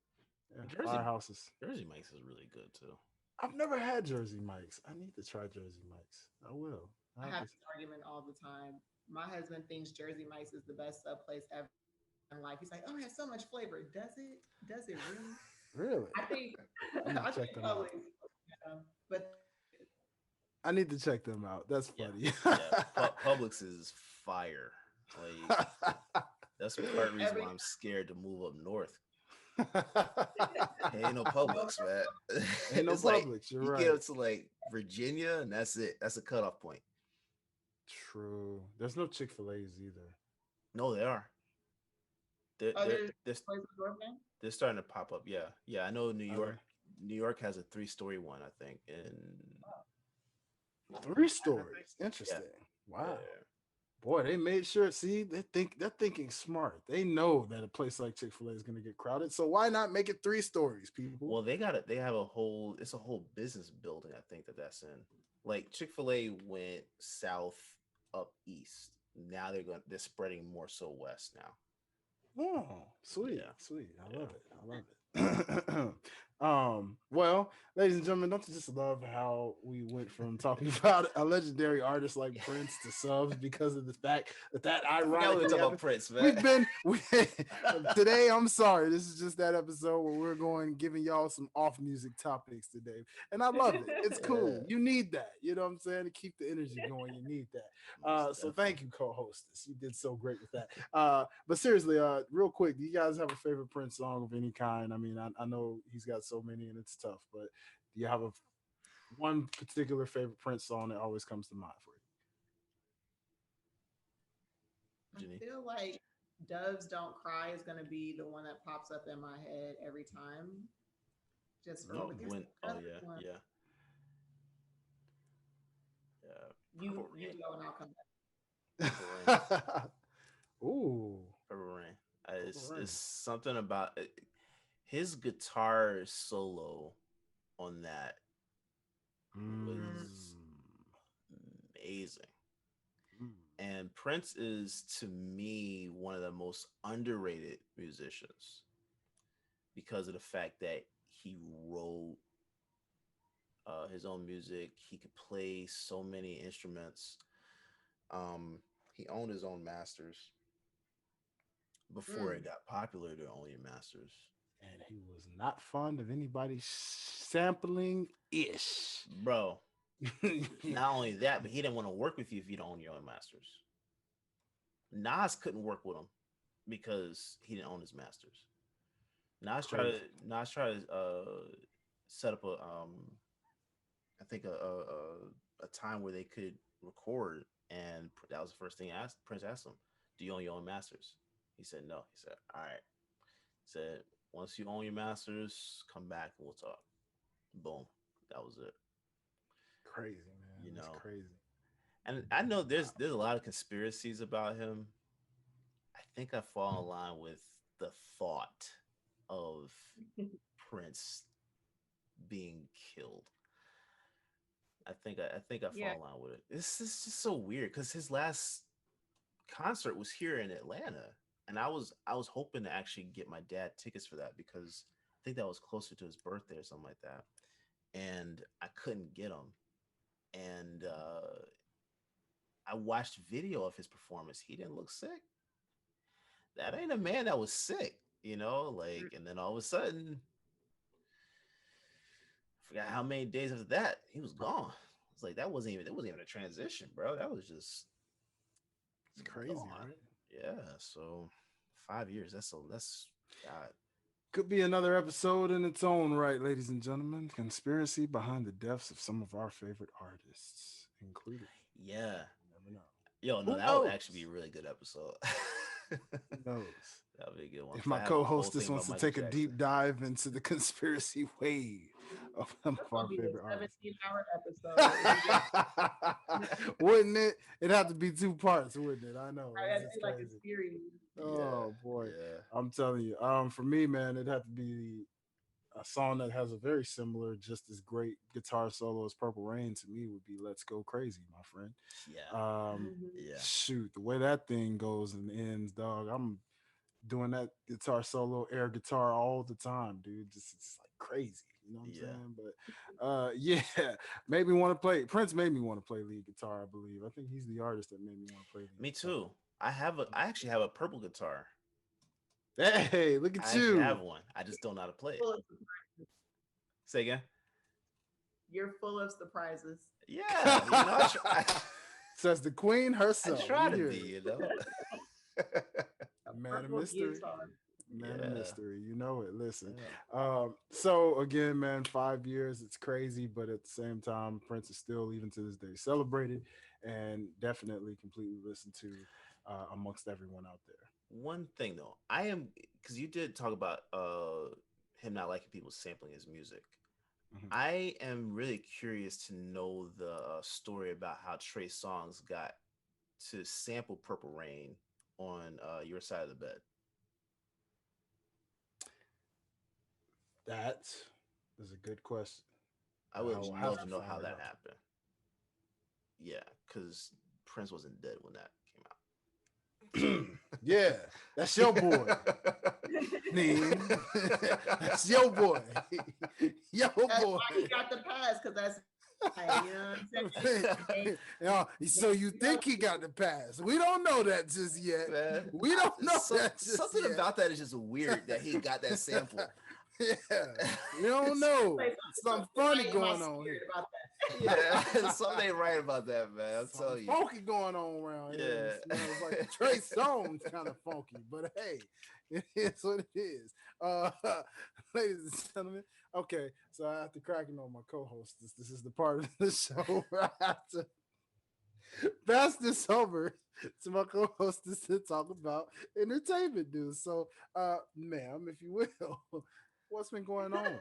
Yeah, Jersey Firehouse is. Jersey Mike's is really good too. I've never had Jersey Mike's. I need to try Jersey Mike's. I will. I I have have to. this argument all the time. My husband thinks Jersey Mike's is the best sub place ever in life. He's like, "Oh, it has so much flavor. Does it? Does it really?" Really? I think I I need to think check them Publix, out. but they're good. I need to check them out. That's Yeah. funny. Yeah. Publix is fire. Like that's part of the reason Every why I'm scared to move up north. Ain't no Publix, man. Ain't no It's like Publix. You're you right. get up to like Virginia, and that's it. That's a cutoff point. True. There's no Chick-fil-A's either. No, they are. They're oh, they're there's they're, places north now. they're starting to pop up. Yeah, yeah. I know New Are York. New York has a 3-story one, I think. And they? Three I think, stories. yeah, Interesting. yeah. Wow. Boy, they made sure. See, they're thinking smart. They know that a place like Chick-fil-A is going to get crowded. So why not make it three stories, people? Well, they got it. They have a whole. It's a whole business building. I think that's in. Like Chick-fil-A went south, up east. Now they're spreading more so west now. Oh, sweet, Yeah, sweet. I yeah. love it. I love it. Well, ladies and gentlemen, don't you just love how we went from talking about a legendary artist like Prince to subs because of the fact that I forgot we were ironically talking happened? about Prince, man. We've been today. I'm sorry. This is just that episode where we're going giving y'all some off music topics today, and I love it. It's Yeah, cool. You need that. You know what I'm saying? To keep the energy going, you need that. most So definitely. thank you, co-hostess. You did so great with that. But seriously, real quick, do you guys have a favorite Prince song of any kind? I mean, I know he's got so many and it's tough, but do you have one particular favorite Prince song that always comes to mind for I Jenny. feel like Doves Don't Cry is going to be the one that pops up in my head every time. Just for, No, but there's when? Oh another yeah, one. yeah, yeah. You Purple you Rain. go and I'll come Purple Rain. you? Ooh, Purple Rain. Purple It's Rain. something about it. His guitar solo on that Mm, was amazing. mm. And Prince is to me one of the most underrated musicians because of the fact that he wrote his own music. He could play so many instruments. He owned his own masters before it back. got popular to own your masters. And he was not fond of anybody sampling ish. Bro, not only that, but he didn't want to work with you if you don't own your own masters. Nas couldn't work with him because he didn't own his masters. Crazy. Nas tried to set up I think a time where they could record, and that was the first thing Prince asked him, "Do you own your own masters?" He said no. He said, "All right." He said, "Once you own your masters, come back and we'll talk." Boom, that was it. Crazy, man. You That's know, crazy. and I know there's a lot of conspiracies about him. I think I fall in line with the thought of Prince being killed. I think I Yeah. fall in line with it. It's just so weird because his last concert was here in Atlanta, and I was hoping to actually get my dad tickets for that because I think that was closer to his birthday or something like that, and I couldn't get them. And I watched video of his performance. He didn't look sick. That ain't a man that was sick, like. And then all of a sudden, I forgot how many days after that he was gone. It's like it wasn't even a transition, bro. That was just It's crazy, gone. right? Yeah. So 5 years. That's God. Could be another episode in its own right, ladies and gentlemen. Conspiracy behind the deaths of some of our favorite artists, included. Yeah. You never know. Yo, no, Who that would knows? actually be a really good episode. Who knows? That would be a good one. If 'Cause my I have a whole co-hostess thing wants about to Michael take a Jackson. deep dive into the conspiracy wave of some That's of our gonna be a favorite artists. 17-hour episode. Wouldn't it? It'd have to be 2 parts, wouldn't it? I know. I It's had to just be like a crazy. series. Oh boy. Yeah. I'm telling you. For me, man, it'd have to be a song that has a very similar, just as great guitar solo as Purple Rain to me would be Let's Go Crazy, my friend. Yeah. Mhm. Yeah. Shoot, the way that thing goes and ends, dog. I'm doing that guitar solo, air guitar all the time, dude. Just it's like crazy. You know what I'm Yeah. saying? But yeah, made me want to play. Prince made me want to play lead guitar, I believe. I think he's the artist that made me want to play lead Me guitar. too. I actually have a purple guitar. Hey, look I at actually you. have one. I just don't know how to play it. Full of- Say again. You're full of surprises. Yeah, you know, Says the queen I herself. try to You be, hear you know. A Man of purple mystery. guitar. Man Yeah. of mystery. You know it. Listen. Yeah. So again, man, 5 years, it's crazy, but at the same time, Prince is still, even to this day, celebrated and definitely completely listened to amongst everyone out there. One thing though, I am because you did talk about him not liking people sampling his music. Mhm. I am really curious to know the story about how Trey Songz got to sample Purple Rain on Your Side of the Bed. That is a good question. I would I'll have love to to know find how it that out. happened. Yeah, because Prince wasn't dead when that came out. Yeah, that's your boy. Nin. That's your boy. Your That's boy. why he got the pass, because that's you know what I'm saying? Yeah, so you think he got the pass? We don't know that just yet. Man, We don't know that just something yet. about that is just weird that he got that sample. Yeah, we don't know. Like, Something right funny in my going on spirit here. about that. Yeah, something ain't right about that, man. I'm telling Something you. funky going on around here. Yeah. It smells like Trey Songz kind of funky, but hey, it is what it is. Ladies and gentlemen, okay, so after cracking on my co-host, this is the part of the show where I have to pass this over to my co-hostess to talk about entertainment news. So, ma'am, if you will, what's been going on?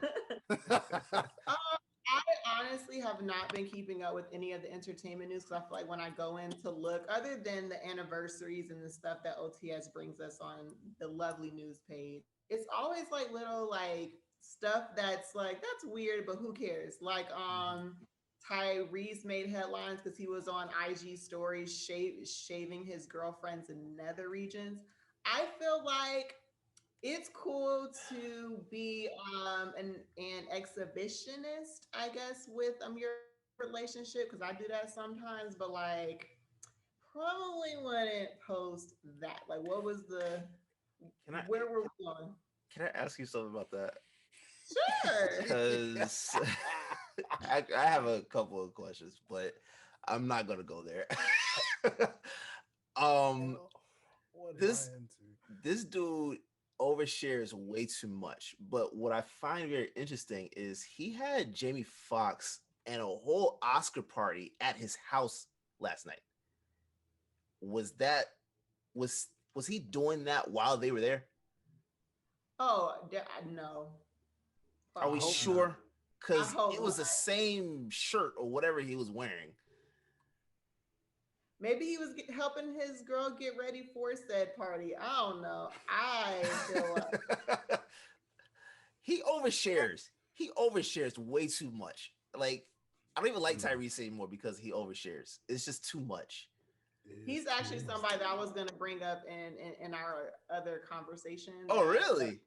I honestly have not been keeping up with any of the entertainment news because I feel like when I go in to look, other than the anniversaries and the stuff that OTS brings us on the lovely news page, it's always like little like stuff that's like that's weird, but who cares? Like Tyrese made headlines because he was on IG stories shaving his girlfriend's nether regions. I feel like it's cool to be an exhibitionist, I guess, with your relationship because I do that sometimes, but like probably wouldn't post that. Like, what was the Can I where were we going? can I ask you something about that? Sure. Because I have a couple of questions, but I'm not gonna go there. What am this I into? this dude overshares way too much. But what I find very interesting is he had Jamie Foxx and a whole Oscar party at his house last night. Was that was he doing that while they were there? Oh, no. Are we hope sure? not. Because I hope it was the not. same shirt or whatever he was wearing. Maybe he was helping his girl get ready for said party. I don't know. I feel like He overshares. He overshares way too much. Like, I don't even like Tyrese anymore because he overshares. It's just too much. he's actually somebody that I was going to bring up in our other conversation. Oh, really?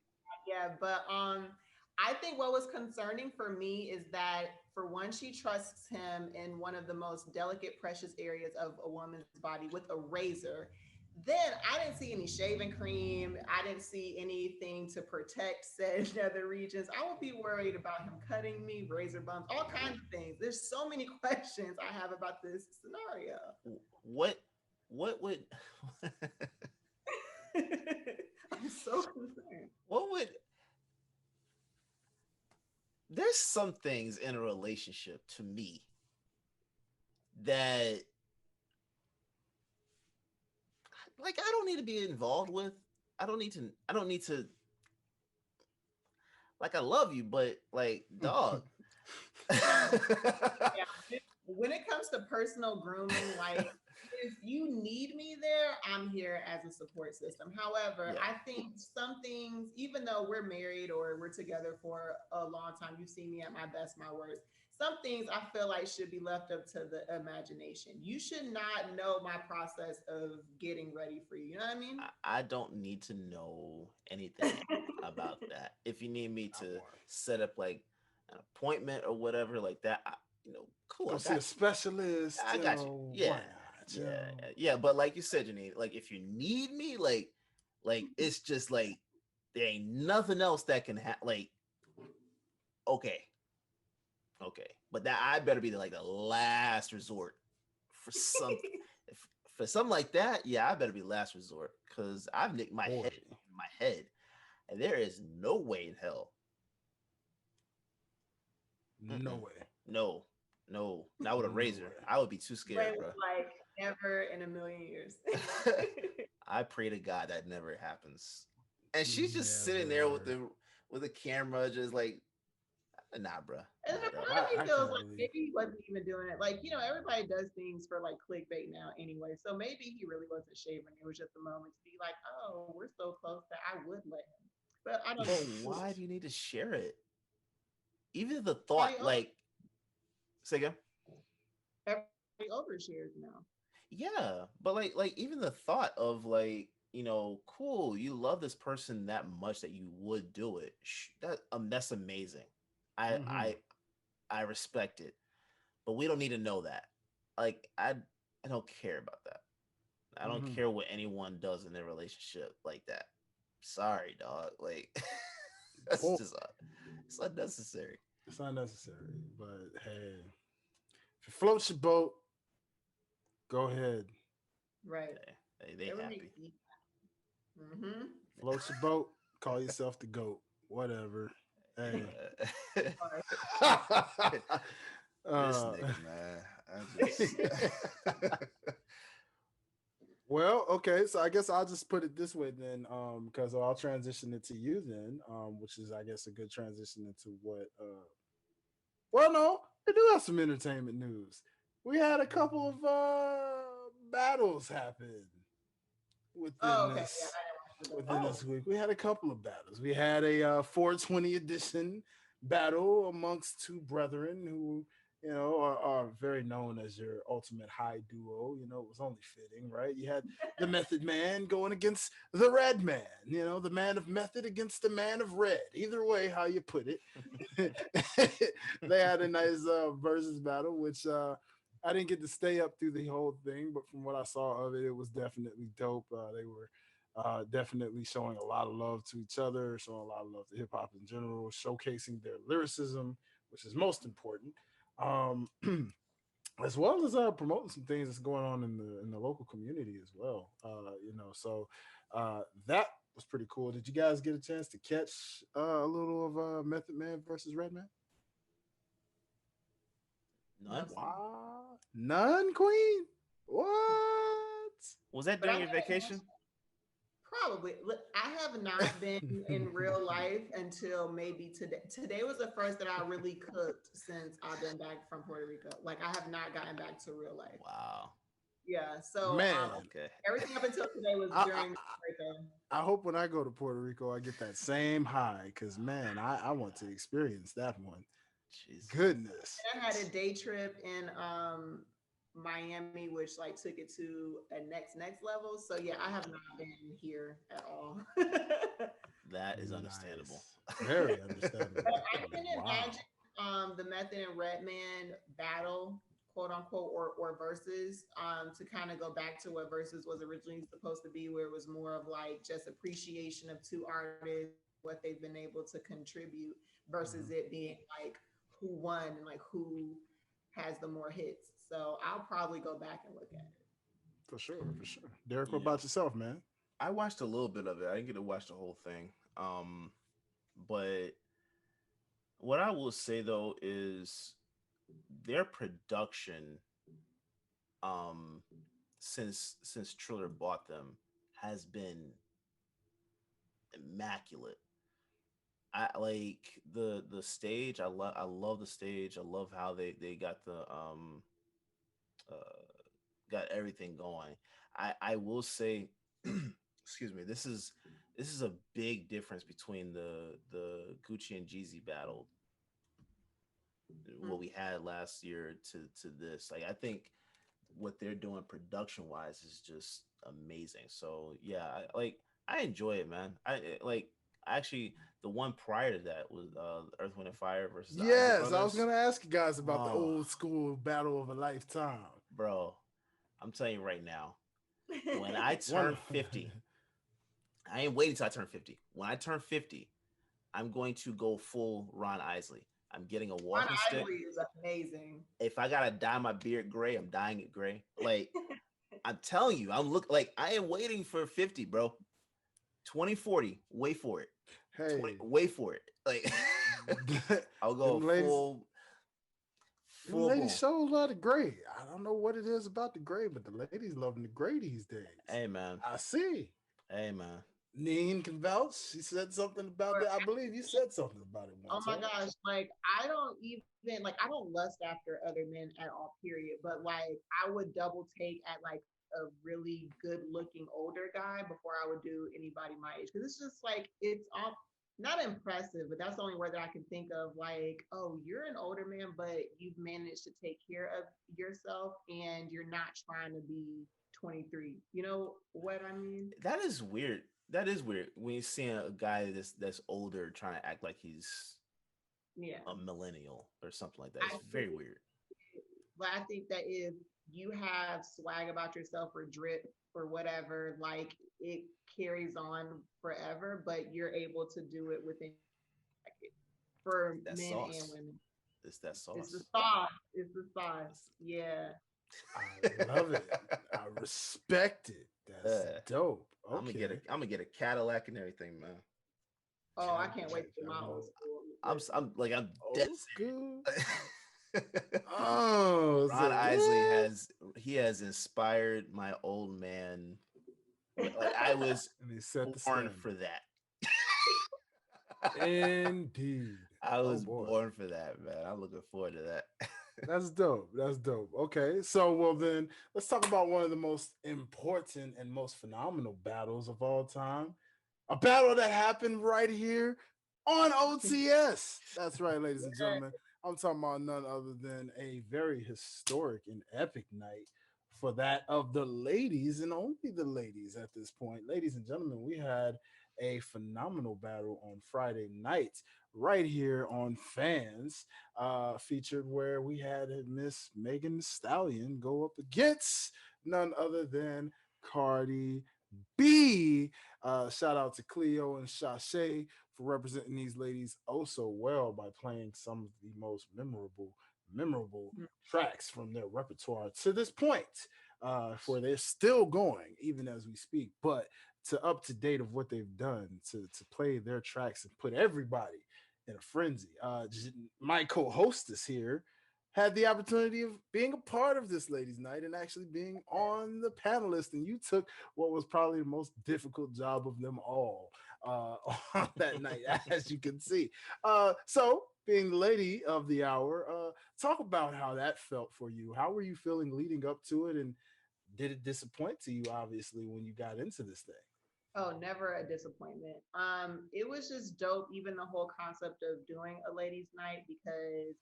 Yeah, but I think what was concerning for me is that for one, she trusts him in one of the most delicate, precious areas of a woman's body with a razor. Then I didn't see any shaving cream. I didn't see anything to protect said nether regions. I would be worried about him cutting me, razor bumps, all kinds of things. There's so many questions I have about this scenario. What would I'm so concerned. what would there's some things in a relationship to me that like I don't need to be involved with. I don't need to like I love you, but like dog. Yeah. When it comes to personal grooming, like if you need me there, I'm here as a support system. However, Yeah. I think some things, even though we're married or we're together for a long time, you've seen me at my best, my worst. Some things I feel like should be left up to the imagination. You should not know my process of getting ready for you. You know what I mean? I don't need to know anything about that. If you need me I to want set up like an appointment or whatever like that, cool, go I see a got you. specialist. I got you. Yeah. Why not? Yeah. Yeah. But like you said, Janine, like if you need me, like it's just like there ain't nothing else that can happen. Like, okay, okay. But that I better be like the last resort for some if, for something like that. Yeah, I better be last resort because I've nicked my Boy, head in my head, and there is no way in hell. no Mm-mm. way, No, no, not with a no razor. way. I would be too Ray scared, was bro. like, never in a million years. I pray to God that never happens. And she's just sitting there with Never. the camera, just like, nah, bro, And nah, then dog. part of me I feels can't like believe. maybe he wasn't even doing it. Like, everybody does things for like clickbait now anyway. So maybe he really wasn't shaving. It was just a moment to be like, oh, we're so close that I would let him. But I don't But know. why do you need to share it? Even the Everybody thought, over, like, say again. everybody overshares now. Yeah, but like even the thought of like cool, you love this person that much that you would do it. That's amazing. I Hmm. I I respect it, but we don't need to know that. Like I don't care about that. I don't Hmm. care what anyone does in their relationship like that. Sorry, dog. Like that's Boy, just it's unnecessary. it's unnecessary. But hey, if it floats your boat, go ahead. Right. They Whatever happy. makes you. Mm-hmm. Float your boat. Call yourself the goat. Whatever. Hey. This uh, nigga, man. I just well, okay, so I guess I'll just put it this way then, because I'll transition it to you then, which is I guess a good transition into what. Well, no, we do have some entertainment news. We had a couple of battles happen within Oh, okay. Yeah, this I didn't watch within the this week. We had a couple of battles. We had a 420 edition battle amongst two brethren who, are very known as your ultimate high duo. It was only fitting, right? You had the Method Man going against the Red Man. The man of method against the man of red. Either way, how you put it, they had a nice versus battle, which I didn't get to stay up through the whole thing, but from what I saw of it, it was definitely dope. They were definitely showing a lot of love to each other, showing a lot of love to hip hop in general, showcasing their lyricism, which is most important, um, as well as promoting some things that's going on in the local community as well. So that was pretty cool. Did you guys get a chance to catch a little of Method Man versus Redman? No, none. sir. Wow, none, Queen. What? Was that But I during your didn't watch. vacation? Probably. Look, I have not been in real life until maybe today. Today was the first that I really cooked since I've been back from Puerto Rico. Like I have not gotten back to real life. Wow. Yeah. So Man, Okay. everything up until today was I, I during Puerto Rico. I hope when I go to Puerto Rico, I get that same high. Because man, I want to experience that one. Jesus. Goodness. And I had a day trip in Miami, which like took it to a next level. So yeah, I have not been here at all. That is understandable. Nice. Very understandable. But I can Wow. imagine the Method and Redman battle, quote unquote, or versus, to kind of go back to what versus was originally supposed to be, where it was more of like just appreciation of two artists, what they've been able to contribute, versus Mhm. it being like who won and like who has the more hits. So I'll probably go back and look at it. For sure, for sure. Derek, what Yeah. about yourself, man? I watched a little bit of it. I didn't get to watch the whole thing. But what I will say though is their production, um, since Triller bought them, has been immaculate. I like the stage. I love the stage. I love how they got the uh got everything going. I will say, excuse me. This is a big difference between the Gucci and Jeezy battle, what we had last year to this. Like I think what they're doing production wise is just amazing. So yeah, I enjoy it, man. Like actually the one prior to that was Earth, Wind and Fire versus the Isley Yes, I was Brothers. gonna ask you guys about the Oh, old school battle of a lifetime. bro, I'm telling you right now, when I One turn 50, I ain't waiting till I turn 50. When I turn 50, I'm going to go full Ron Isley. I'm getting a Ron walking stick. Isley is amazing. If I gotta dye my beard gray, I'm dyeing it gray. Like I'm telling you, I am waiting for 50, bro. 2040. Wait for it. 20 hey, wait for it. Like I'll go them ladies, them full ladies blown. show a lot of gray. I don't know what it is about the gray, but the ladies loving the gray these days. Hey man. I see. Hey man. Neen can vouch. She said something about that. I believe you said something about it Oh once, my huh? gosh, like I don't even like I don't lust after other men at all, period. But like I would double take at like a really good looking older guy before I would do anybody my age. Cause it's just like it's all not impressive, but that's the only word that I can think of. Like, oh, you're an older man, but you've managed to take care of yourself and you're not trying to be 23. You know what I mean? That is weird. That is weird when you see a guy that's older trying to act like he's Yeah. a millennial or something like that. It's I very weird. But I think that if you have swag about yourself or drip or whatever, like it carries on forever, but you're able to do it within for That men and sauce. women. It's that It's the sauce. sauce. It's the sauce. It's- Yeah. I love it. I respect it. That's uh, dope. I'm gonna get a Okay. I'm gonna get a Cadillac and everything, man. Oh, I can't wait Cadillac. for my old school. I'm dead Old school. serious. Oh, Ron say Isley what? has inspired my old man. Like I was And he set the born standard. for that. Indeed. I Oh was boy. born for that, man. I'm looking forward to that. That's dope. That's dope. Okay. So, well, then let's talk about one of the most important and most phenomenal battles of all time. A battle that happened right here on OTS. That's right, ladies and gentlemen. I'm talking about none other than a very historic and epic night for that of the ladies and only the ladies at this point. Ladies and gentlemen, we had a phenomenal battle on Friday night right here on Fans, featured where we had Miss Megan Thee Stallion go up against none other than Cardi B. Shout out to Cleo and Sashay for representing these ladies oh so well by playing some of the most memorable tracks from their repertoire to this point. For they're still going even as we speak, but to up to date of what they've done to play their tracks and put everybody in a frenzy. My co-hostess here had the opportunity of being a part of this ladies' night and actually being on the panelist, and you took what was probably the most difficult job of them all on that night, as you can see. So, being the lady of the hour, talk about how that felt for you. How were you feeling leading up to it, and did it disappoint to you, obviously, when you got into this thing? Oh, never a disappointment. It was just dope, even the whole concept of doing a ladies' night because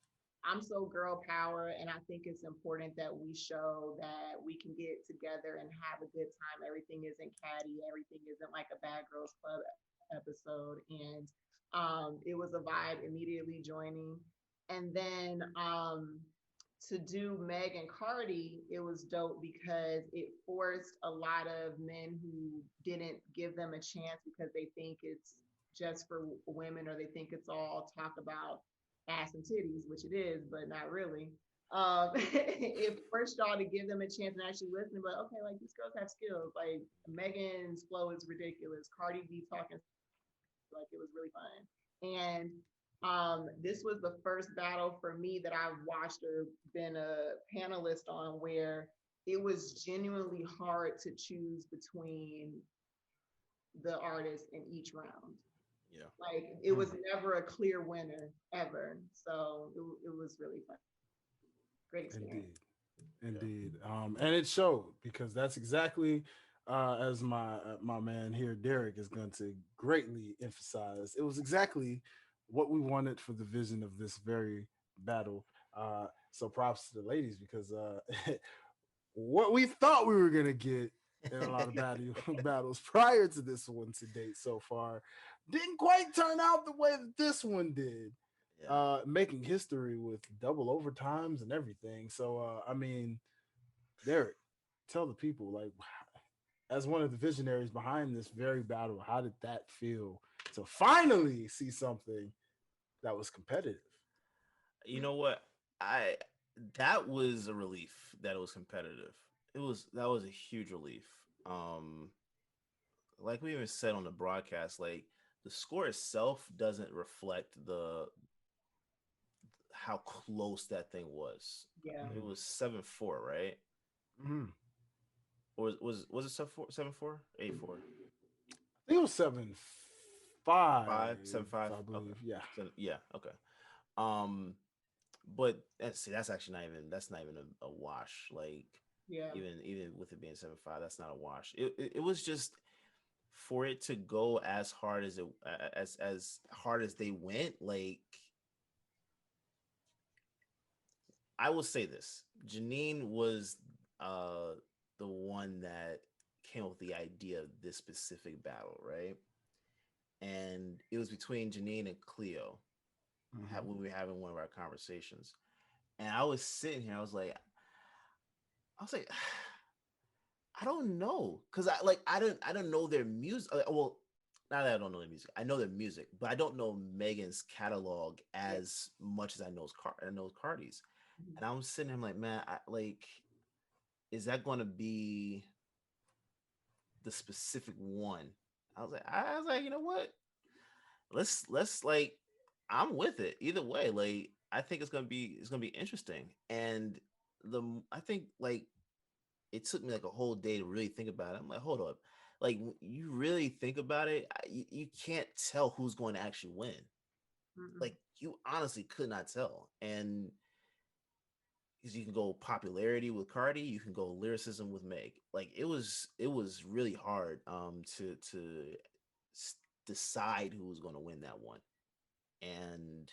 I'm so girl power, and I think it's important that we show that we can get together and have a good time. Everything isn't catty, everything isn't like a Bad Girls Club episode, and it was a vibe immediately joining, and then to do Meg and Cardi, it was dope because it forced a lot of men who didn't give them a chance because they think it's just for women or they think it's all talk about ass and titties, which it is, but not really. It forced y'all to give them a chance and actually listen. But okay, like these girls have skills. Like Megan's flow is ridiculous. Cardi B talking like it was really fun. And this was the first battle for me that I've watched or been a panelist on where it was genuinely hard to choose between the artist in each round. Yeah. Like it was never a clear winner ever. So it was really fun. Great experience. Indeed. Indeed. And it showed because that's exactly as my man here, Derrick, is going to greatly emphasize. It was exactly what we wanted for the vision of this very battle. So props to the ladies because what we thought we were gonna get in a lot of battles prior to this one to date so far didn't quite turn out the way that this one did. Yeah. Making history with double overtimes and everything. So I mean, Derek, tell the people like as one of the visionaries behind this very battle, how did that feel to finally see something that was competitive? You know what? I That was a relief that it was competitive. That was a huge relief. Um like we even said on the broadcast, like the score itself doesn't reflect the how close that thing was. Yeah. It Mm-hmm. was 7-4, right? Mm-hmm. Or was it 7-4? 7-4? 8-4? I think it was 7-5, 5, 7-5. I Okay. believe. Yeah. So, yeah, okay. Um but that's actually that's not even a wash. Like Yeah. even with it being 7-5, that's not a wash. It was just for it to go as hard as as hard as they went. Like I will say this, Janine was uh the one that came up with the idea of this specific battle, right? And it was between Janine and Cleo Mm-hmm. when we were having one of our conversations. And I was sitting here, I was like, I don't know, cause I don't know their music. Well, not that I don't know their music, I know their music, but I don't know Megan's catalog Yeah. as much as I know Cardi's. And I'm sitting there, I'm like, man, is that going to be the specific one? I was like, you know what? Let's like, I'm with it either way. Like, I think it's gonna be interesting. And I think like it took me like a whole day to really think about it. I'm like, hold up, like you really think about it, you can't tell who's going to actually win. Mm-mm. Like you honestly could not tell. And because you can go popularity with Cardi, you can go lyricism with Meg. Like it was really hard to decide who was going to win that one. And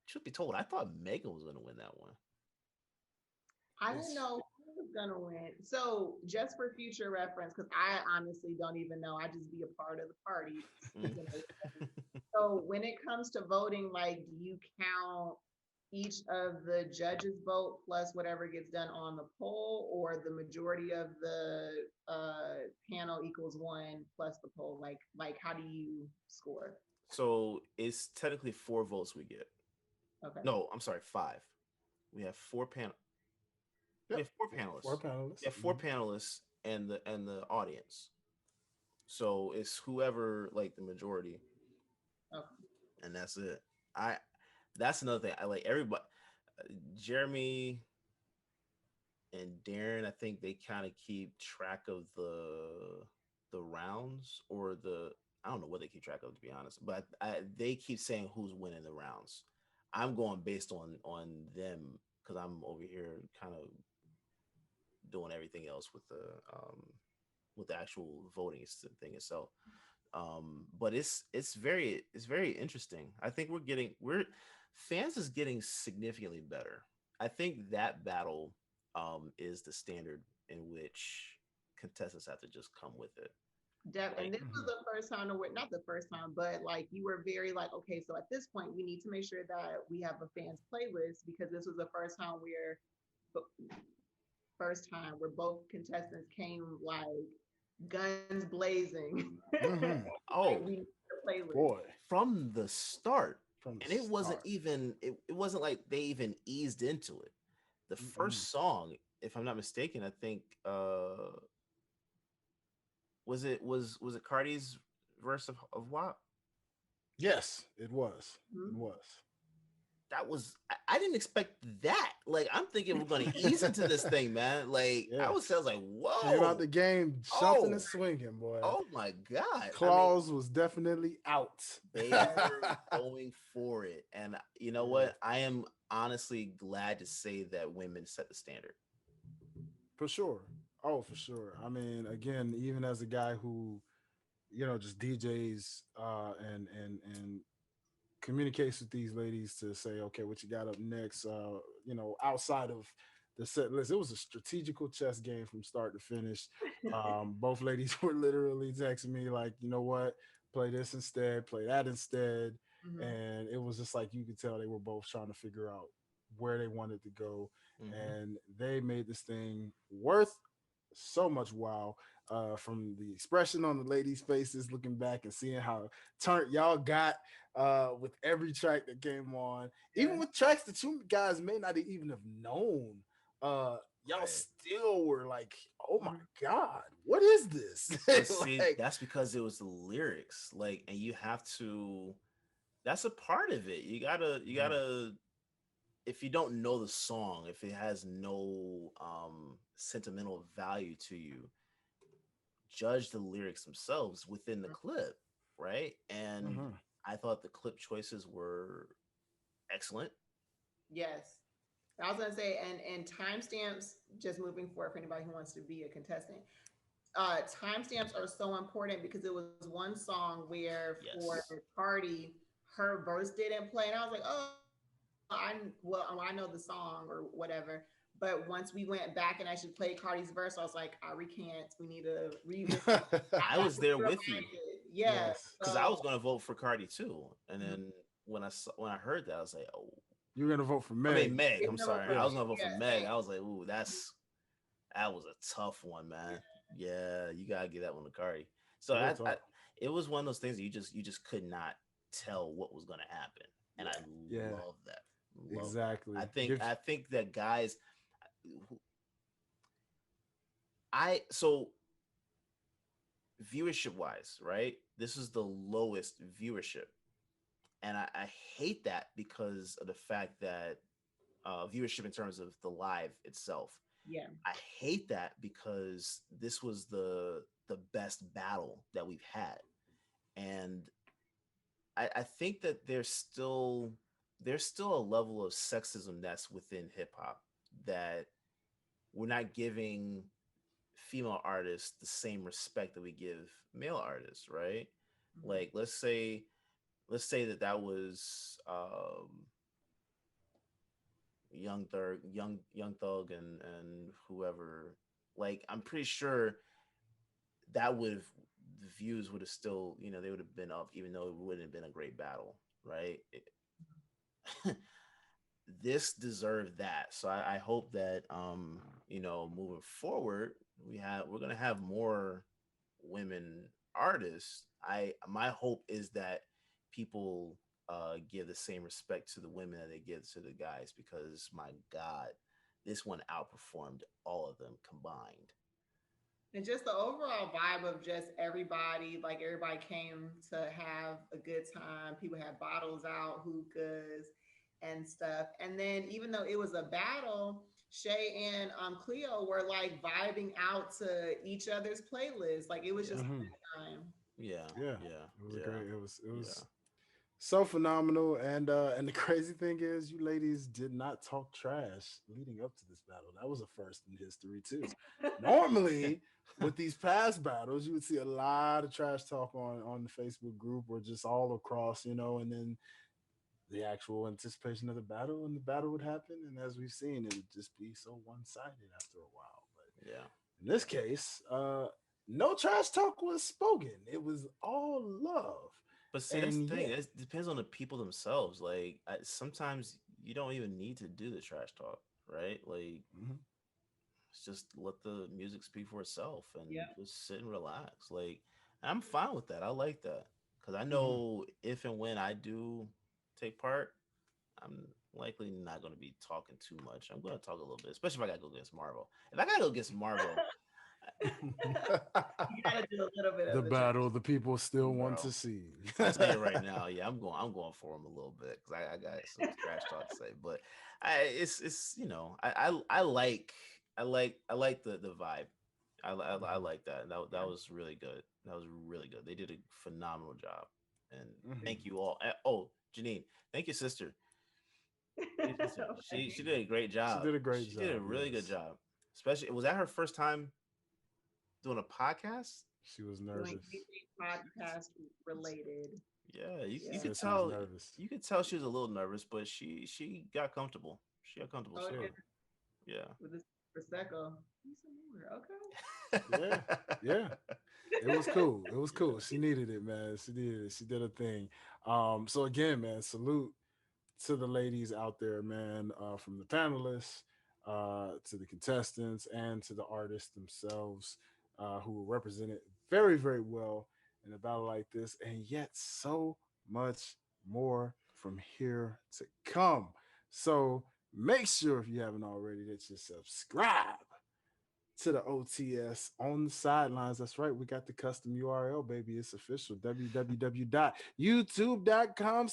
truth be told, I thought Megan was going to win that one. I didn't know who was gonna win. So just for future reference, because I honestly don't even know. I just be a part of the party. Mm. You know. So when it comes to voting, like, do you count each of the judges' vote plus whatever gets done on the poll, or the majority of the panel equals one plus the poll? Like how do you score? So it's technically 4 votes we get. Okay. No, I'm sorry, 5. We have we Yep. have four Four panelists. We panelists. have four panelists and the audience. So it's whoever like the majority, Okay. and that's it. I That's another thing. I like everybody. Jeremy and Darren, I think they kind of keep track of the rounds or the I don't know what they keep track of, to be honest, but they keep saying who's winning the rounds. I'm going based on them because I'm over here kind of doing everything else with the actual voting thing itself. But it's very interesting. I think we're fans is getting significantly better. I think that battle is the standard in which contestants have to just come with it. And Like this was the first time to win, not the first time, but like you were very like, okay, so at this point we need to make sure that we have a fans playlist because this was the first time where both contestants came like guns blazing. Mm-hmm. Like oh, we need a playlist. Boy, from the start. from the And it wasn't start. even it wasn't like they even eased into it. The Mm-mm. first song, if I'm not mistaken, I think was it Cardi's verse of WAP? Yes, it was. It Mhm. was. that was I didn't expect that. Like I'm thinking we're gonna ease into this thing, man. Like Yeah. I was like, Came out whoa, the game jumping and oh, swinging, boy. oh my god. I mean, Claws was definitely out. they were going for it, and you know Yeah, what? I am honestly glad to say that women set the standard. for sure. Oh, for sure. I mean, again, even as a guy who, just DJs and communicates with these ladies to say, okay, what you got up next? Outside of the set list, it was a strategical chess game from start to finish. Both ladies were literally texting me like, you know what, play this instead, play that instead, Mhm. and it was just like you could tell they were both trying to figure out where they wanted to go, Hmm. and they made this thing worth so much wow, from the expression on the ladies' faces looking back and seeing how turned y'all got with every track that came on, even Yeah. with tracks that you guys may not even have known. Y'all Right. still were like, oh my Mhm. god, what is this? But see, Like, that's because it was the lyrics. Like, and you have to. That's a part of it. You mhm, gotta. If you don't know the song, if it has no sentimental value to you, judge the lyrics themselves within the clip, right? And mhm. I thought the clip choices were excellent. Yes. I was gonna say, and timestamps. Just moving forward for anybody who wants to be a contestant, timestamps are so important because it was one song where for Yes. Cardi, her verse didn't play, and I was like, oh, I know the song or whatever. But once we went back and actually played Cardi's verse, I was like, I recant. We need to revisit. I I have was to there be with you reminded. Yeah. Yes, because I was So going to vote for Cardi too. And mhm. then when I heard that, I was like, oh, you're gonna vote for I mean Meg. Meg. It's I'm never sorry, I Yeah, was going to vote for yeah, Meg. same. I was like, ooh, that was a tough one, man. Yeah, you gotta give that one to Cardi. So real talk. it was one of those things that you just could not tell what was gonna happen, and I Yeah. Yeah, love that. Love that. exactly. I think that guys, I so viewership wise, right? This is the lowest viewership, and I hate that because of the fact that viewership in terms of the live itself. Yeah. I hate that because this was the best battle that we've had, and I think that there's still a level of sexism that's within hip hop that we're not giving female artists the same respect that we give male artists, right? Mhm. Like let's say that that was young thug and whoever. Like I'm pretty sure that would have the views would have still, they would have been up, even though it wouldn't have been a great battle, right? This deserved that. So I hope that moving forward, we're gonna have more women artists. My hope is that people give the same respect to the women that they give to the guys because my God, this one outperformed all of them combined. And just the overall vibe of just everybody, like everybody came to have a good time. People had bottles out, hookahs, and stuff. And then even though it was a battle, Shay and Cleo were like vibing out to each other's playlists. Like it was Yeah. just a Mhm. good time. Yeah. Yeah, Yeah. it was Yeah. great. It was Yeah. so phenomenal. And the crazy thing is, you ladies did not talk trash leading up to this battle. That was a first in history too. Normally, with these past battles, you would see a lot of trash talk on the Facebook group or just all across, and then the actual anticipation of the battle, and the battle would happen. And as we've seen, it would just be so one sided after a while. But Yeah. in this case, no trash talk was spoken. It was all love. But see, that's And the thing. yeah, It depends on the people themselves. Like, sometimes you don't even need to do the trash talk, right? Like, mhm, it's just let the music speak for itself and Yeah. just sit and relax. Like, I'm fine with that. I like that because I mhm. know if and when I do take part, I'm likely not going to be talking too much. I'm going to talk a little bit, especially if I got to go against Marvel. If I got to go against Marvel, You gotta do a little bit The of the battle the people still want Bro. to see. I tell you right now, yeah, I'm going for him a little bit because I got some trash talk to say, but it's I like the vibe. I Mhm, like that. That Yeah. was really good. That was really good. They did a phenomenal job, and mhm. thank you all. Oh, Janine, thank you, sister. Thank you, sister. She Okay. did a great She job. did a great She did a job. really good Yes, job. Especially, was that her first time doing a podcast? she was Doing nervous. anything podcast related. Yeah, She you Yeah. could said she was tell. nervous. You could tell she was a little nervous, but she got comfortable. She got comfortable Oh soon. yeah, Yeah. with this prosecco. Need some more. Yeah, yeah. It was cool. It was cool. She needed it, man. She needed it. She did a thing. So again, man, salute to the ladies out there, man, from the panelists to the contestants and to the artists themselves who were represented very, very well in a battle like this, and yet so much more from here to come. So make sure if you haven't already that you subscribe to the OTS on the sidelines. That's right. We got the custom URL, baby. It's official. www.youtube.com/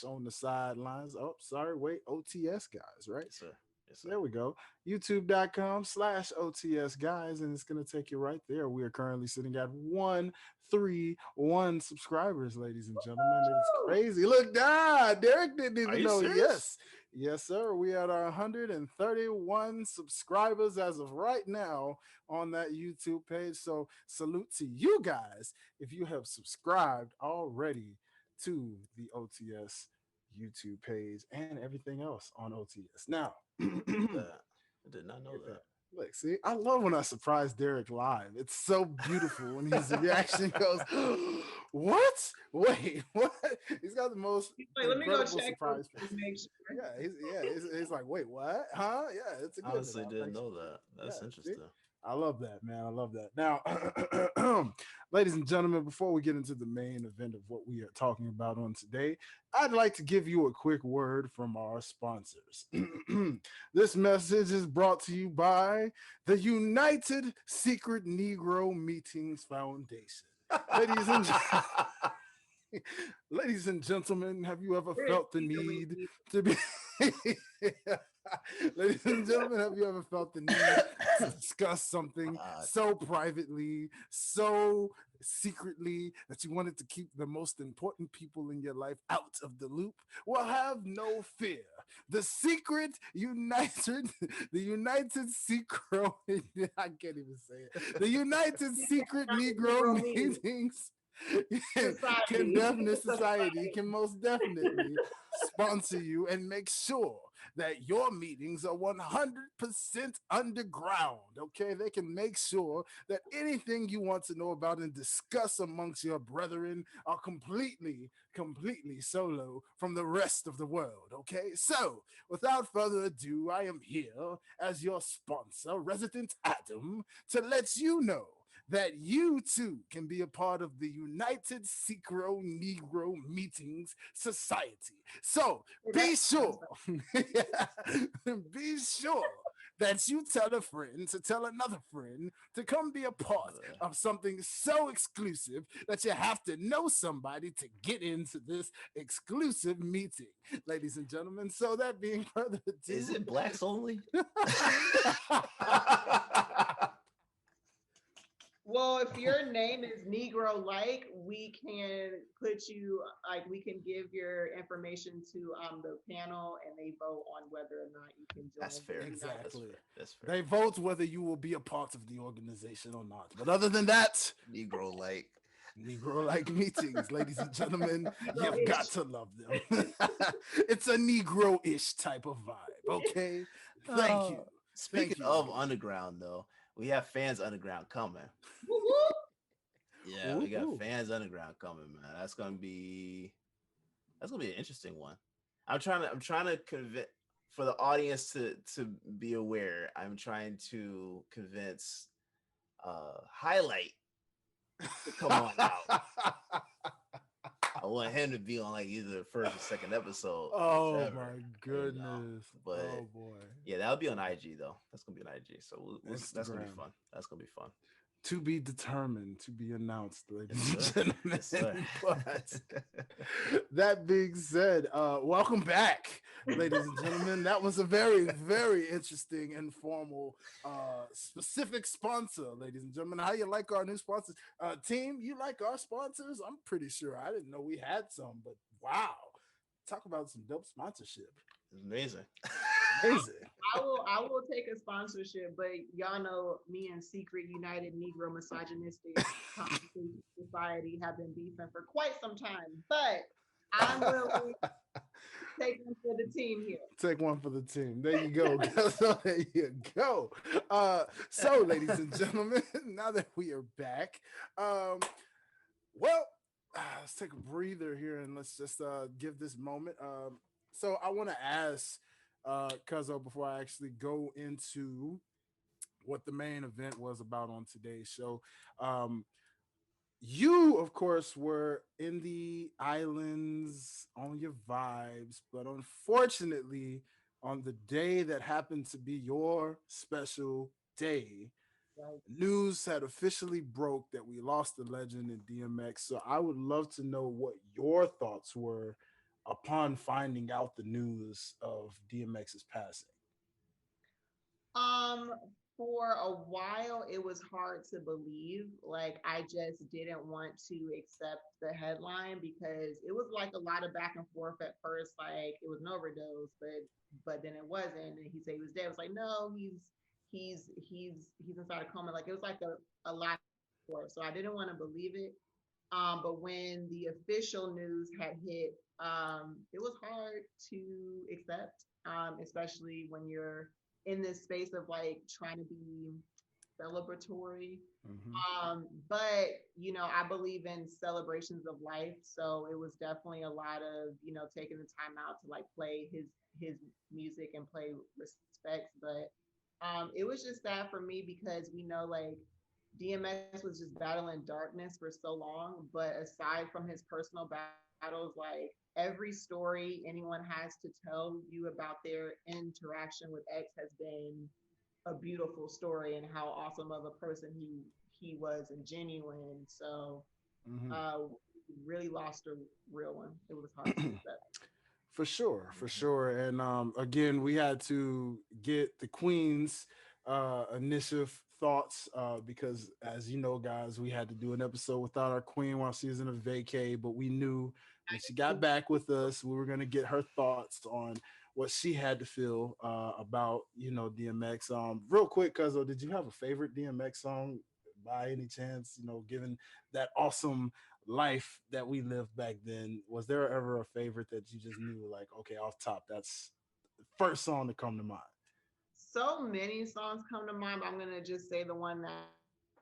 on the sidelines. Oh, sorry. Wait. OTS guys, right? Yes, sir. Yes, sir. There we go. YouTube.com/OTS guys. And it's going to take you right there. We are currently sitting at 131 subscribers, ladies and gentlemen. It's Okay. crazy. Look, Derrick didn't Are even you know. serious? Yes. Yes, sir. We had our 131 subscribers as of right now on that YouTube page. So salute to you guys if you have subscribed already to the OTS YouTube page and everything else on OTS. Now, Look at that. I did not know look at that. that. Look, see, I love when I surprise Derrick live. It's so beautiful when his reaction goes, "What? Wait, what?" He's got the most He's like, let me go incredible check real surprise quick to face. make sure. He's like, "Wait, what? Huh? Yeah, it's a good one. Honestly, didn't Thanks for know that. that. That's Yeah, see, interesting. I love that, man. I love that. Now, ladies and gentlemen, before we get into the main event of what we are talking about on today, I'd like to give you a quick word from our sponsors. This message is brought to you by the United Secret Negro Meetings Foundation. Ladies and ladies and gentlemen, have you ever We're felt the secretly need to be ladies and gentlemen, have you ever felt the need to discuss something God. so privately, so secretly that you wanted to keep the most important people in your life out of the loop? Well, have no fear. The secret united, the United Secret, I can't even say it. The United Secret Negro Negro meeting Meetings can society. definitely society can most definitely sponsor you and make sure that your meetings are 100% underground. Okay, they can make sure that anything you want to know about and discuss amongst your brethren are completely solo from the rest of the world. Okay, so without further ado, I am here as your sponsor, Resident Adam, to let you know that you too can be a part of the United Secret Negro Meetings Society. So be sure, be sure that you tell a friend to tell another friend to come be a part of something so exclusive that you have to know somebody to get into this exclusive meeting, ladies and gentlemen. So that being further ado, Is it blacks only? Well, if your name is Negro like, we can put you like we can give your information to the panel and they vote on whether or not you can join. That's fair. the United- That's Exactly. fair. That's fair. They vote whether you will be a part of the organization or not. But other than that, Negro like. Negro like meetings, ladies and gentlemen, you've Negro-ish. got to love them. It's a Negro ish type of vibe. Okay. Thank you. Speaking Thank you, of ladies. underground, though, we have fans underground coming. Woo woo. Yeah, we got Ooh. fans underground coming, man. That's gonna be an interesting one. I'm trying to convince for the audience to be aware. I'm trying to convince Highlight to come on out. I want him to be on like either the first or second episode. Oh whichever, my you know. goodness. But Oh boy. yeah, that'll be on IG though. That's gonna be on IG. So that's gonna be Instagram. fun. That's gonna be fun. To be determined, to be announced, Yes, ladies and sir. gentlemen. Yes, sir. But that being said, welcome back, ladies and gentlemen. That was a very, very interesting, informal, specific sponsor, ladies and gentlemen. How you like our new sponsors? Team, you like our sponsors? I'm pretty sure. I didn't know we had some, but wow. Talk about some dope sponsorship. It's amazing. Amazing. I will take a sponsorship, but y'all know me and Secret United Negro Misogynistic Conversation Society have been beefing for quite some time. But I'm willing to take one for the team here. Take one for the team. There you go. So there you go. So, ladies and gentlemen, now that we are back, well, let's take a breather here and let's just give this moment. So I want to ask Cuzzo before I actually go into what the main event was about on today's show. Um, you, of course, were in the islands on your vibes, but unfortunately, on the day that happened to be your special day, Right. news had officially broke that we lost the legend in DMX. So I would love to know what your thoughts were upon finding out the news of DMX's passing. Um, for a while, it was hard to believe. Like, I just didn't want to accept the headline because it was like a lot of back and forth at first. Like, it was an overdose, but then it wasn't. And he said he was dead. It was like, no, he's inside a coma. Like, it was like a lot of forth. So I didn't want to believe it. But when the official news had hit, it was hard to accept, especially when you're in this space of like trying to be celebratory. Mm-hmm. But I believe in celebrations of life, so it was definitely a lot of taking the time out to like play his music and play respects. But it was just sad for me because we know like DMX was just battling darkness for so long. But aside from his personal battles, like every story anyone has to tell you about their interaction with X has been a beautiful story and how awesome of a person he was and genuine. So Mm-hmm. uh really lost a real one. It was hard to accept. For sure, for sure. And again, we had to get the Queen's initial thoughts because, as you know, guys, we had to do an episode without our Queen while she was in a vacay. But we knew when she got back with us, we were going to get her thoughts on what she had to feel about, DMX. Real quick, Cuzzo, did you have a favorite DMX song by any chance? Given that awesome life that we lived back then, was there ever a favorite that you just knew, like, okay, off top, that's the first song to come to mind? So many songs come to mind, but I'm gonna just say the one that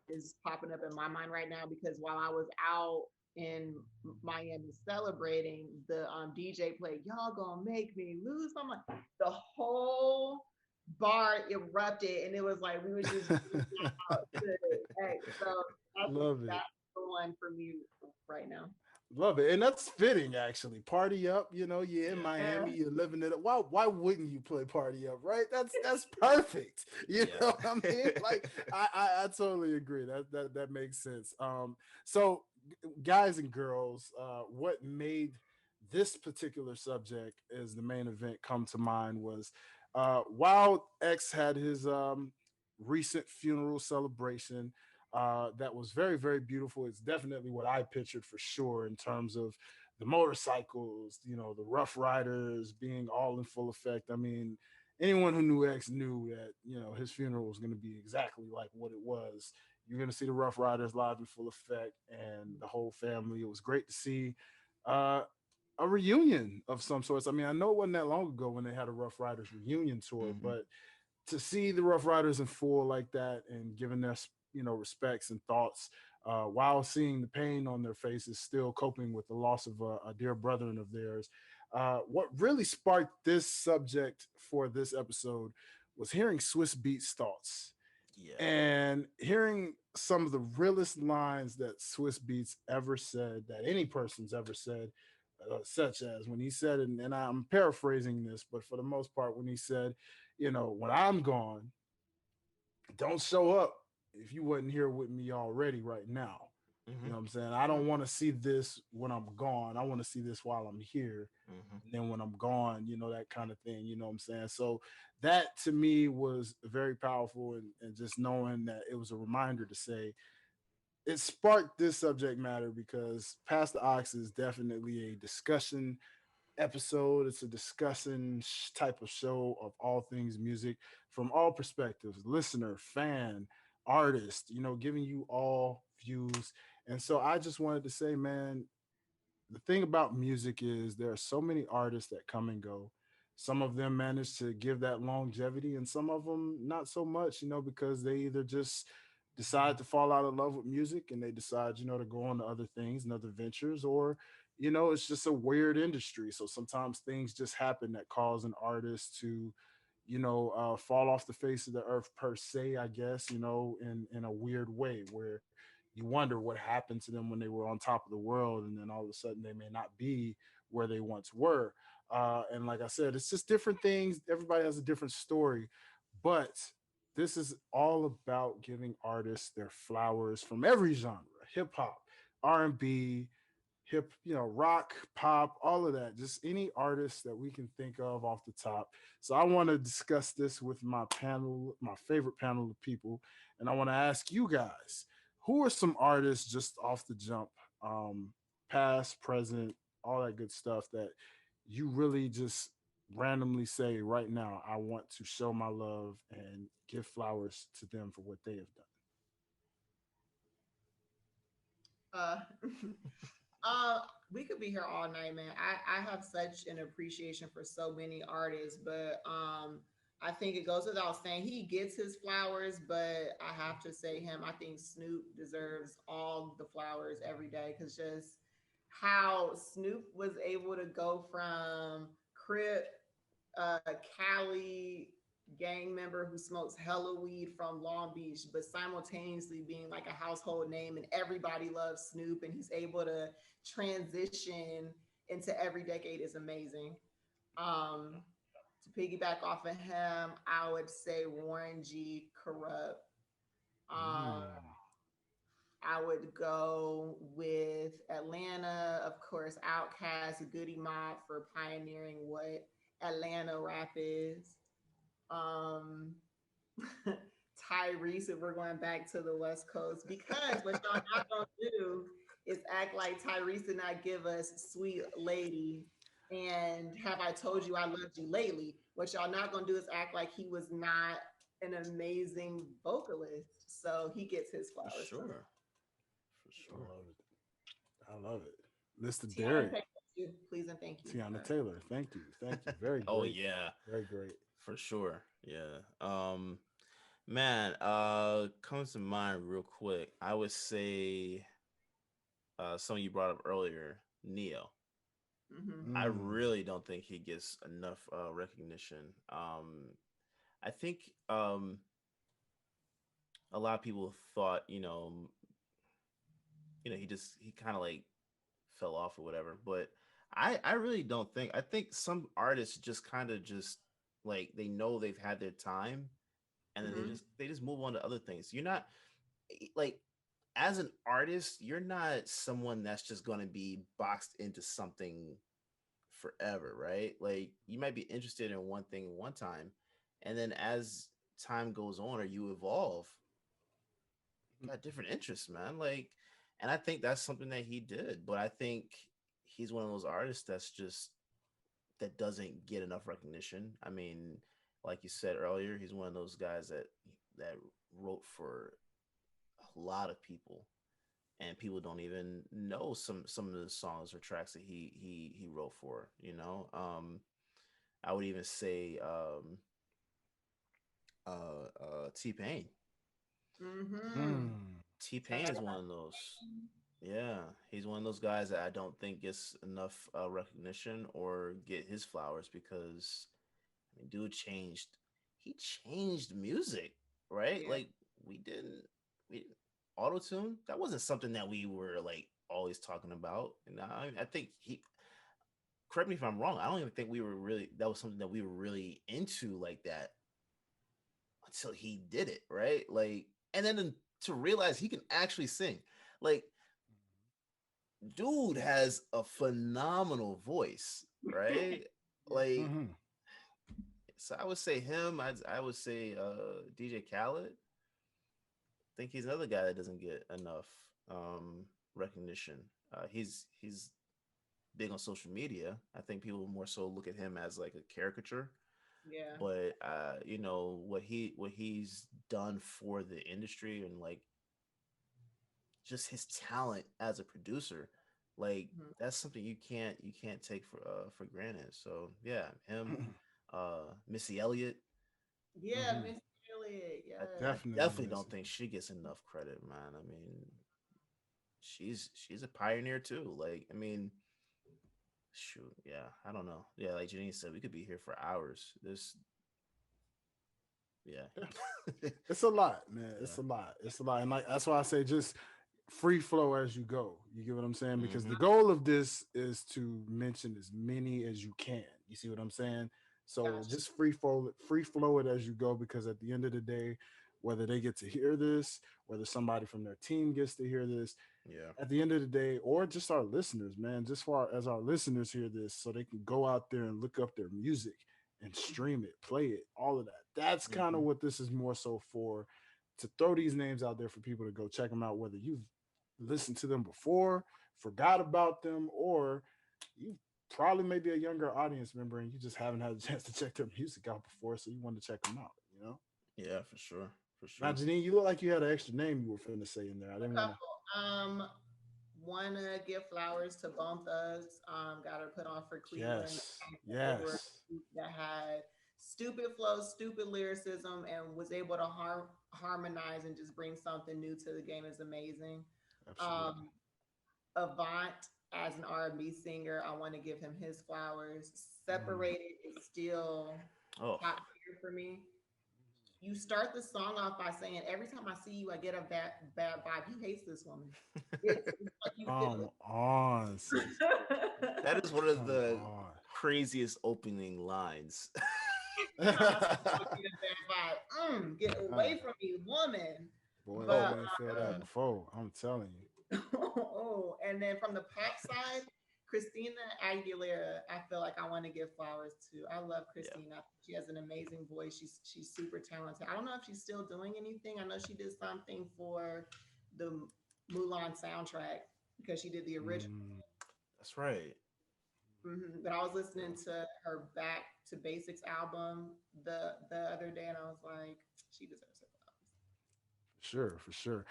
is popping up in my mind right now because while I was out in Miami celebrating, the DJ played "Y'all Gonna Make Me Lose." I'm like, the whole bar erupted, and it was like we were just out to X. So that's Love it. that's the one for me right now. Love it. And that's fitting, actually. Party Up, you're in Yeah. Miami, you're living it up. Why wouldn't you play Party Up, right? That's perfect. You Yeah. know what I mean? Like I totally agree. That makes sense. So guys and girls, what made this particular subject as the main event come to mind was while X had his recent funeral celebration, that was very, very beautiful. It's definitely what I pictured for sure in terms of the motorcycles, the Rough Riders being all in full effect. I mean, anyone who knew X knew that, his funeral was going to be exactly like what it was. You're going to see the Rough Riders live in full effect and the whole family. It was great to see uh, a reunion of some sorts. I mean, I know it wasn't that long ago when they had a Rough Riders reunion tour, Mhm. but to see the Rough Riders in full like that and giving their respects and thoughts while seeing the pain on their faces, still coping with the loss of a dear brethren of theirs. What really sparked this subject for this episode was hearing Swiss Beats thoughts Yeah. and hearing some of the realest lines that Swiss Beats ever said, that any person's ever said, such as when he said, and I'm paraphrasing this, but for the most part, when he said, when I'm gone, don't show up. if you wasn't here with me already right now. You Mm-hmm. know what I'm saying? I don't want to see this when I'm gone. I want to see this while I'm here. Mm-hmm. And then when I'm gone, that kind of thing. You know what I'm saying? So that to me was very powerful. And just knowing that it was a reminder to say, it sparked this subject matter because Past the Ox is definitely a discussion episode. It's a discussing type of show of all things music from all perspectives, listener, fan, artist, giving you all views. And so I just wanted to say, man, the thing about music is there are so many artists that come and go. Some of them manage to give that longevity, and some of them not so much, because they either just decide to fall out of love with music and they decide, to go on to other things and other ventures, or, it's just a weird industry. So sometimes things just happen that cause an artist to, fall off the face of the earth per se, I guess, in a weird way where you wonder what happened to them when they were on top of the world, and then all of a sudden they may not be where they once were. And like I said, it's just different things. Everybody has a different story, but this is all about giving artists their flowers from every genre: hip hop, R&B, rock, pop, all of that. Just any artist that we can think of off the top. So I want to discuss this with my panel, my favorite panel of people, and I want to ask you guys, who are some artists just off the jump, um, past, present, all that good stuff that you really just randomly say right now, I want to show my love and give flowers to them for what they have done. Uh, uh, we could be here all night, man. I have such an appreciation for so many artists, but I think it goes without saying he gets his flowers, but I have to say him. I think Snoop deserves all the flowers every day because just how Snoop was able to go from Crip, Cali gang member who smokes hella weed from Long Beach, but simultaneously being like a household name and everybody loves Snoop, and he's able to transition into every decade is amazing. Um, to piggyback off of him, I would say Warren G. Corrupt. Um, Mm. I would go with Atlanta, of course, Outkast, Goody Mob for pioneering what Atlanta rap is. Um, Tyrese, if we're going back to the West Coast, because what y'all not gonna do is act like Tyrese did not give us Sweet Lady and Have I Told You I Loved You Lately. What y'all not gonna do is act like he was not an amazing vocalist. So he gets his For flowers from sure. For I sure. love it. I love it. Mr. Tiana Derrick, Taylor. Please and thank you. Tiana Taylor. Thank you. Thank you. Very Oh great. yeah, Very great. for sure. Yeah. Man, comes to mind real quick. I would say something you brought up earlier, Neo. Hmm. I Mm. really don't think he gets enough recognition. I think a lot of people thought, he kind of like fell off or whatever. But I really don't think. I think some artists just kind of just like they know they've had their time, and then Hmm. they just move on to other things. You're not like as an artist, you're not someone that's just going to be boxed into something forever, right? Like you might be interested in one thing one time, and then as time goes on or you evolve, you got different interests, man. Like, and I think that's something that he did, but I think he's one of those artists that's just that doesn't get enough recognition. I mean, like you said earlier, he's one of those guys that wrote for a lot of people, and people don't even know some of the songs or tracks that he wrote for. I would even say T Pain. Hmm. Mm. T Pain is one of those. Yeah, he's one of those guys that I don't think gets enough recognition or get his flowers because I mean, dude changed. He changed music, right? Yeah. Like we didn't. We auto tune. That wasn't something that we were like always talking about. And I think he. Correct me if I'm wrong. I don't even think we were really. That was something that we were really into like that until he did it, right? Like, and then to realize he can actually sing. Like, dude has a phenomenal voice, right? Yeah. Like, Mm-hmm. so I would say him. I would say DJ Khaled. I think he's another guy that doesn't get enough recognition. He's big on social media. I think people more so look at him as like a caricature, Yeah. but you know what he's done for the industry and like just his talent as a producer, like Mhm. that's something you can't take for granted. So yeah, him, Missy Elliott. Yeah, Mm-hmm. Miss Elliott. I Yes. Definitely definitely miss don't it. think she gets enough credit, man. I mean, she's a pioneer too. Like, I mean, shoot, yeah, I don't know. Yeah, like Janine said, we could be here for hours. This, yeah, It's a lot, man. yeah. It's a lot. It's a lot. And like that's why I say just free flow as you go. You get what I'm saying? Because Mm-hmm. the goal of this is to mention as many as you can. You see what I'm saying? So Gotcha. just free flow it as you go because at the end of the day, whether they get to hear this, whether somebody from their team gets to hear this, Yeah. at the end of the day, or just our listeners, man, just far as our listeners hear this, so they can go out there and look up their music and stream it, play it, all of that. That's kind of Mm-hmm. what this is more so for, to throw these names out there for people to go check them out, whether you've listened to them before, forgot about them, or you probably maybe a younger audience member and you just haven't had a chance to check their music out before, so you want to check them out, you know? Yeah, for sure, for Now, sure. Janine, you look like you had an extra name you were finna say in there. I A didn't want to. couple. Wanna give flowers to Bone Thugs. Got her put on for Cleveland Yes, over a yes. group that had stupid flows, stupid lyricism, and was able to harmonize and just bring something new to the game is amazing. Absolutely. Um, Avant as an R&B singer, I want to give him his flowers. Mm. Separated is still Oh, top tier for me. You start the song off by saying, "Every time I see you, I get a bad vibe." He hates this woman. It's like you feel Come on, sis. it. that is one of Come the on. craziest opening lines. Every time I see you, I get a bad vibe. Get Uh, away from me, woman. boy, if Oh, But you ain't felt that God. before, I'm telling you. oh, and then from the pop side, Christina Aguilera, I feel like I want to give flowers to. I love Yeah. Christina. She has an amazing voice. She's super talented. I don't know if she's still doing anything. I know she did something for the Mulan soundtrack because she did the original. Mm, That's right. But I was listening to her Back to Basics album the other day, and I was like, she deserves her for sure, for sure.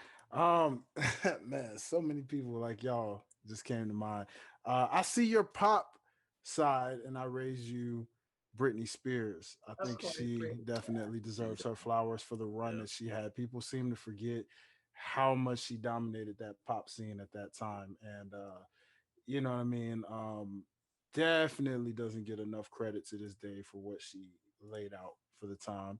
Man, so many people like y'all just came to mind. I see your pop side, and I raise you Britney Spears. I flowers. Of think course, she Britney. definitely deserves her flowers for the run Yeah. that she had. People seem to forget how much she dominated that pop scene at that time, and you know what I mean. Definitely doesn't get enough credit to this day for what she laid out for the time.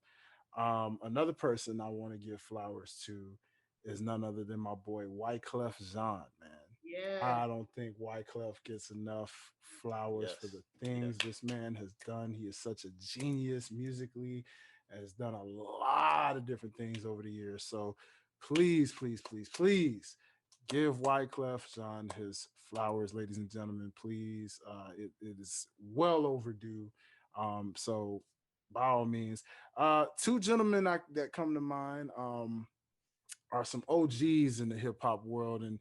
Another person I want to give flowers to is none other than my boy Wyclef Jean, man. Yes. I don't think Wyclef gets enough flowers for Yes. the things Yes. this man has done. He is such a genius musically, has done a lot of different things over the years. So please, please, please, please give Wyclef Jean his flowers, ladies and gentlemen. Please, it is well overdue. So by all means, two gentlemen that come to mind are some OGs in the hip hop world, and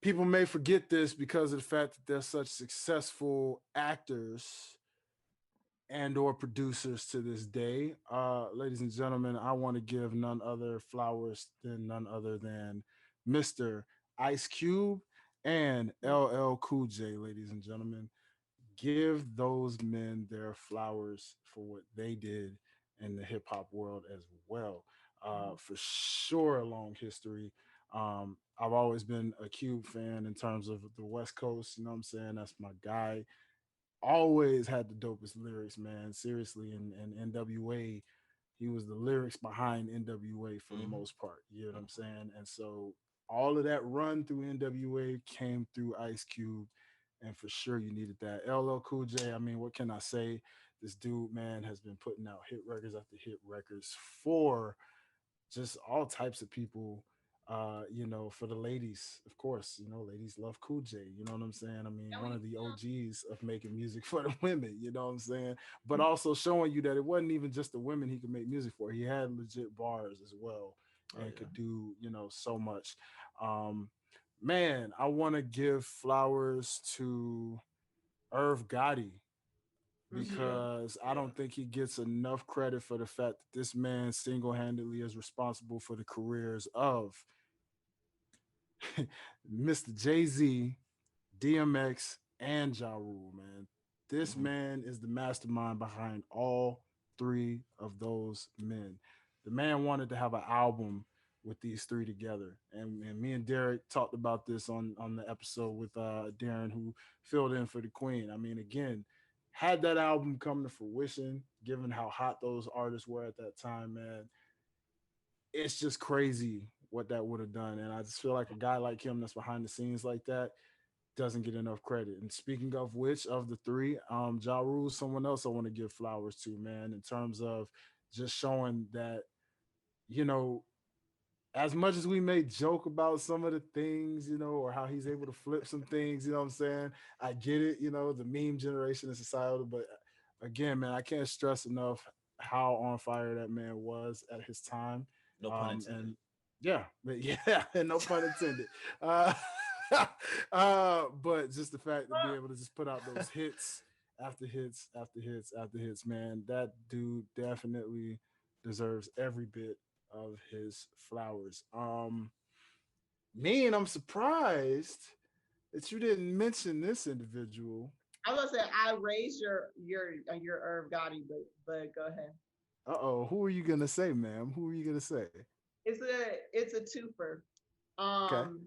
people may forget this because of the fact that they're such successful actors and or producers to this day. Ladies and gentlemen, I want to give none other flowers than none other than Mr. Ice Cube and LL Cool J, ladies and gentlemen. Give those men their flowers for what they did in the hip hop world as well. For sure, a long history. I've always been a Cube fan in terms of the West Coast. You know what I'm saying? That's my guy. Always had the dopest lyrics, man. Seriously, and NWA, he was the lyrics behind NWA for the Mm-hmm. most part. You know what I'm Mm-hmm. saying? And so all of that run through NWA came through Ice Cube, and for sure you needed that. LL Cool J, I mean, what can I say? This dude, man, has been putting out hit records after hit records for just all types of people. For the ladies, of course, ladies love Cool J. You know what I'm saying? I mean, And one we, of the OGs of making music for the women. You know what I'm saying? But also showing you that it wasn't even just the women he could make music for. He had legit bars as well, Oh and yeah. could do so much. Um, man, I want to give flowers to Irv Gotti Yeah. because I Yeah. don't think he gets enough credit for the fact that this man single handedly is responsible for the careers of Mr. Jay Z, DMX, and Ja Rule, man. This Hmm. man is the mastermind behind all three of those men. The man wanted to have an album with these three together. And me and Derrick talked about this on the episode with Darren, who filled in for the Queen. I mean, again, had that album come to fruition, given how hot those artists were at that time, man, it's just crazy what that would have done. And I just feel like a guy like him that's behind the scenes like that doesn't get enough credit. And speaking of which, of the three, Ja Rule, someone else I want to give flowers to, man, in terms of just showing that, you know, as much as we may joke about some of the things, or how he's able to flip some things, you know what I'm saying? I get it, the meme generation is societal, but again, man, I can't stress enough how on fire that man was at his time. No pun intended. And yeah, but yeah, and no pun intended. Uh, but just the fact to be able to just put out those hits after hits after hits after hits, man, that dude definitely deserves every bit of his flowers. Me and I'm surprised that you didn't mention this individual. I was gonna say I raised your Irv Gotti, but go ahead. Uh-oh, who are you gonna say, ma'am? Who are you gonna say? It's a twofer. Okay. Um,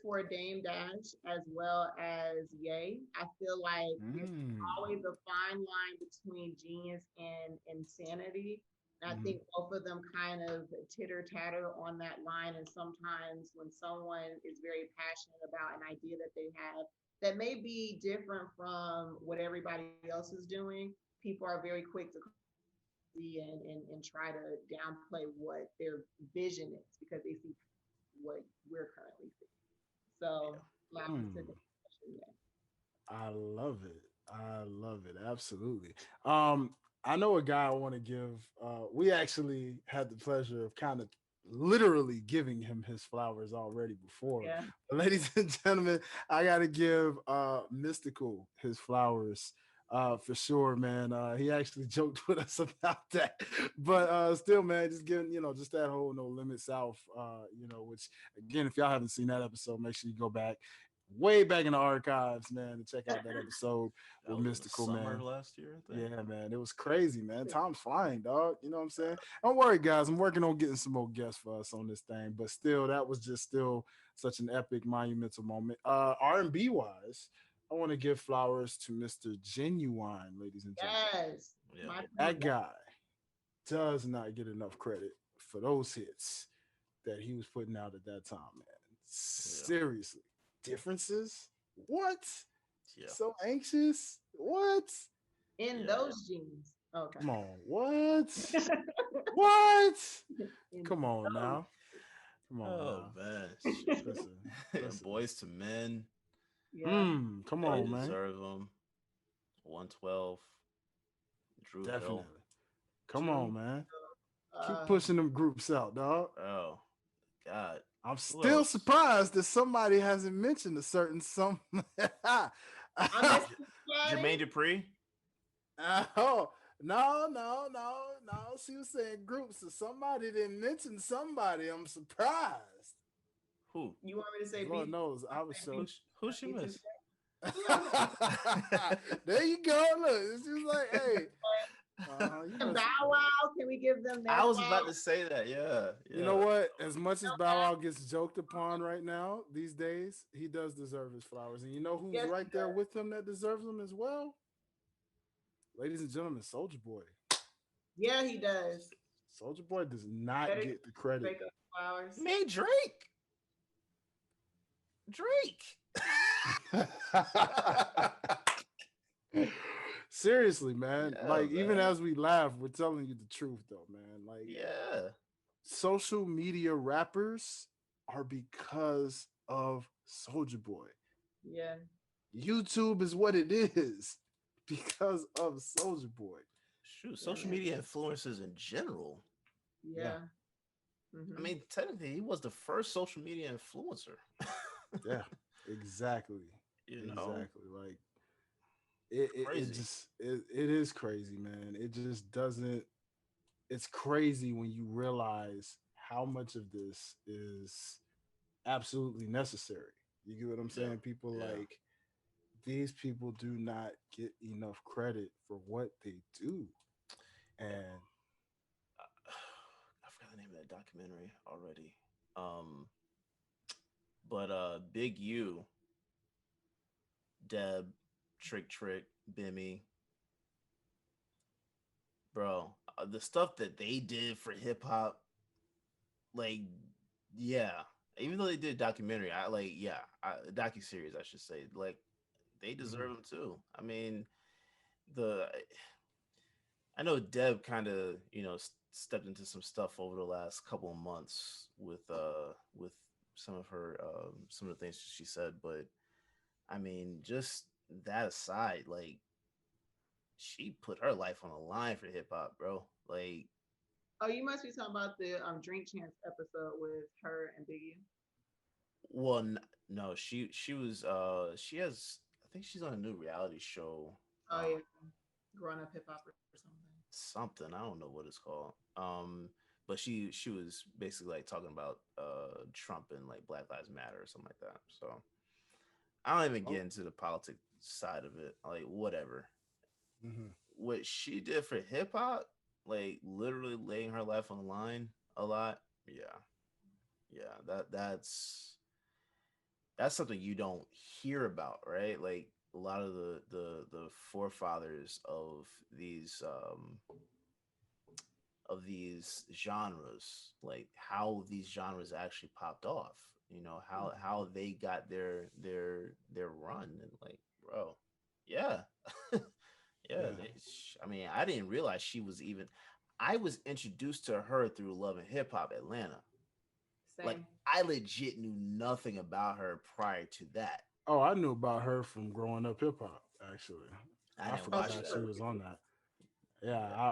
for Dame Dash as well as Ye. I feel like there's Mm. always a fine line between genius and insanity. And I Hmm. think both of them kind of titter tatter on that line. And sometimes when someone is very passionate about an idea that they have that may be different from what everybody else is doing, people are very quick to see and try to downplay what their vision is because they see what we're currently seeing. So my Mm. Pacific Ocean, yeah. I love it. I love it. Absolutely. Um, I know a guy I want to give. We actually had the pleasure of kind of literally giving him his flowers already before. Yeah. But ladies and gentlemen, I gotta give Mystical his flowers. For sure, man. He actually joked with us about that. But still, man, just giving, just that whole No Limit South, which again, if y'all haven't seen that episode, make sure you go back way back in the archives, man, to check out that episode That with was in the Mystical, summer of man. last year, I think. Yeah, man, it was crazy, man. Time's flying, dog. You know what I'm saying? Don't worry, guys. I'm working on getting some more guests for us on this thing, but still, that was just still such an epic, monumental moment. R&B wise, I want to give flowers to Mr. Genuine, ladies and gentlemen. Yes. Yeah. My That friend. guy does not get enough credit for those hits that he was putting out at that time, man. Yeah. Seriously, differences? What? Yeah. So anxious? What? In Yeah. those jeans. Okay. Come on, what? What? In Come on those. now. Come on Oh now. man. Listen, listen. Boys to Men. Yeah. Come They on, man. deserve them. 112. Drew Hill. Definitely. Come Drew. on, man. Keep Uh, pushing them groups out, dog. Oh God. I'm Who still else? surprised that somebody hasn't mentioned a certain some. I miss Jermaine somebody. Dupri. Oh, no, no, no, no. She was saying groups, so somebody didn't mention somebody. I'm surprised. Who? You want me to say Lord B? knows I was so. Who she miss? There you go. Look, it's just like, hey, you And know, Bow Wow, can we give them their I was about to flowers? say that. Yeah. you Yeah. know what? As much as Bow Wow gets joked upon right now these days, he does deserve his flowers. And you know who's Yes, right he there does. with him that deserves them as well? Ladies and gentlemen, Soldier Boy. Yeah, he does. Soldier Boy does not Better get the credit. break up flowers. Man, Drake. Drake. Seriously, man. Yeah, Like, even man. as we laugh, we're telling you the truth, though, man. Like, Yeah. social media rappers are because of Soldier Boy. Yeah. YouTube is what it is because of Soldier Boy. Shoot, Yeah, social man. media influencers in general. Yeah, Yeah. I Mm-hmm. mean, technically, he was the first social media influencer. yeah, exactly, You know, exactly. Like it crazy. just it is crazy, man. It just doesn't. It's crazy when you realize how much of this is absolutely necessary. You get what I'm Yeah, saying? People yeah. like these people do not get enough credit for what they do. And I forgot the name of that documentary already. Um, but Big U, Deb, Trick, Bimmy, bro, the stuff that they did for hip hop, like, yeah. Even though they did a documentary, I like, yeah, docu series, I should say, like, they deserve mhm, them too. I mean, the I know Deb kind of stepped into some stuff over the last couple of months with some of her some of the things she said, but I mean, just that aside, like she put her life on the line for hip hop, bro. Like, Oh, you must be talking about the Drink Chance episode with her and Biggie. well, no, she was she has I think she's on a new reality show, Oh yeah, growing up hip hop or something. something I don't know what it's called. But she was basically like talking about Trump and like Black Lives Matter or something like that. So I don't even oh, get into the politics side of it. Like whatever. mhm, What she did for hip hop, like literally laying her life on the line a lot. Yeah. Yeah. That's something you don't hear about, right? Like a lot of the forefathers of these genres, like how these genres actually popped off, how they got their run, and like, bro, yeah. Yeah, yeah, I mean, I didn't realize she was even. I was introduced to her through Love and Hip Hop Atlanta. Like, Same. I legit knew nothing about her prior to that. oh, I knew about her from growing up hip hop. Actually, I I didn't Oh, forgot watch she that that. she was. was on that. Yeah, Yeah.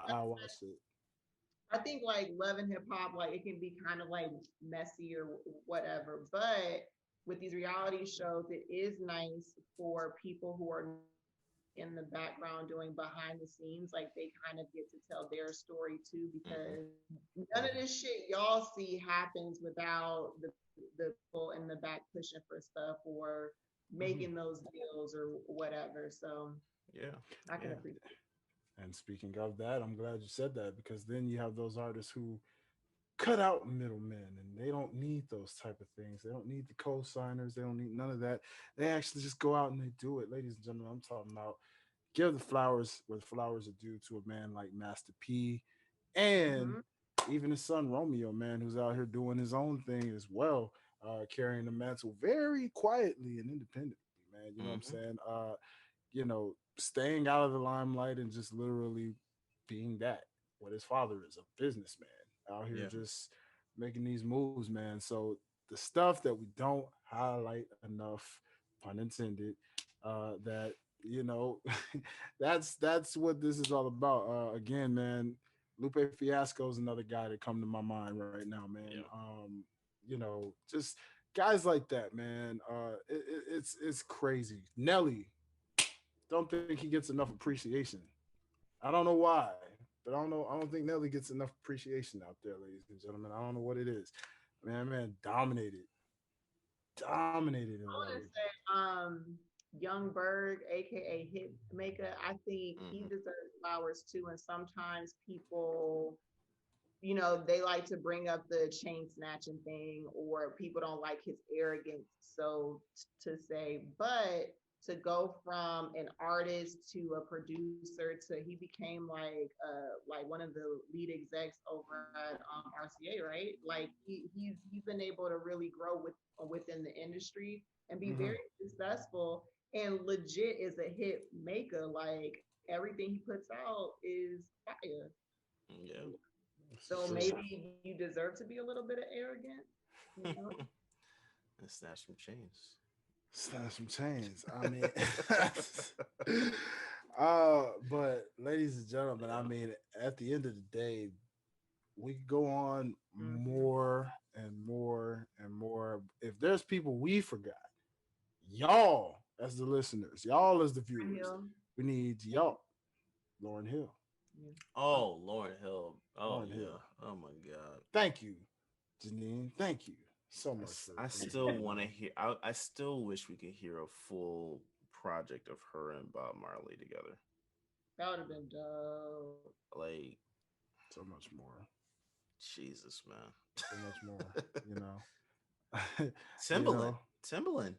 I watched it. I think like love and hip hop, like it can be kind of like messy or whatever. But with these reality shows, it is nice for people who are in the background doing behind the scenes. Like they kind of get to tell their story too, Hmm. because none of Mhm, this shit y'all see happens without the people in the back pushing for stuff or mhm. making those deals or whatever. So Yeah. I can Yeah. appreciate. And speaking of that, I'm glad you said that because then you have those artists who cut out middlemen and they don't need those type of things. They don't need the co-signers. They don't need none of that. They actually just go out and they do it. Ladies and gentlemen, I'm talking about give the flowers where the flowers are due to a man like Master P and Mm-hmm. even his son Romeo, man, who's out here doing his own thing as well, carrying the mantle very quietly and independently, man. You know what I'm Hmm. saying? Staying out of the limelight and just literally being that what his father is, a businessman out here Yeah. just making these moves, man. So the stuff that we don't highlight enough, pun intended, that you know, that's what this is all about. Again, man, Lupe Fiasco is another guy that come to my mind right now, man. Yeah. Just guys like that, man. It's crazy. Nelly, don't think he gets enough appreciation. I don't know why, but I don't think Nelly gets enough appreciation out there, ladies and gentlemen. I don't know what it is. Man, dominated in a I lot of want to ways. say, Young Berg, aka Hitmaker, I think he Hmm. deserves flowers too. And sometimes people, they like to bring up the chain snatching thing, or people don't like his arrogance, so to say. But to go from an artist to a producer to he became like one of the lead execs over at RCA, right? Like he's been able to really grow within the industry and be Mm-hmm. very successful and legit is a hit maker. Like everything he puts out is fire. Yeah. This is So true. maybe you deserve to be a little bit of arrogant. You know? And snatch some chains. Snap some chains. I mean, but ladies and gentlemen, I mean, at the end of the day, we could go on Mm-hmm. more and more and more. If there's people we forgot, y'all as the listeners, y'all as the viewers, Hill. we need Yeah. y'all. Lauren Hill. Yeah. Oh, Lauren Hill. Oh Lauren yeah. Hill. Oh my God. Thank you, Janine. Thank you so much I for still being want to on. hear. I still wish we could hear a full project of her and Bob Marley together. That would have been dope. Like So much more. Jesus, man. So much more. You know. you Timberland. know. Timberland.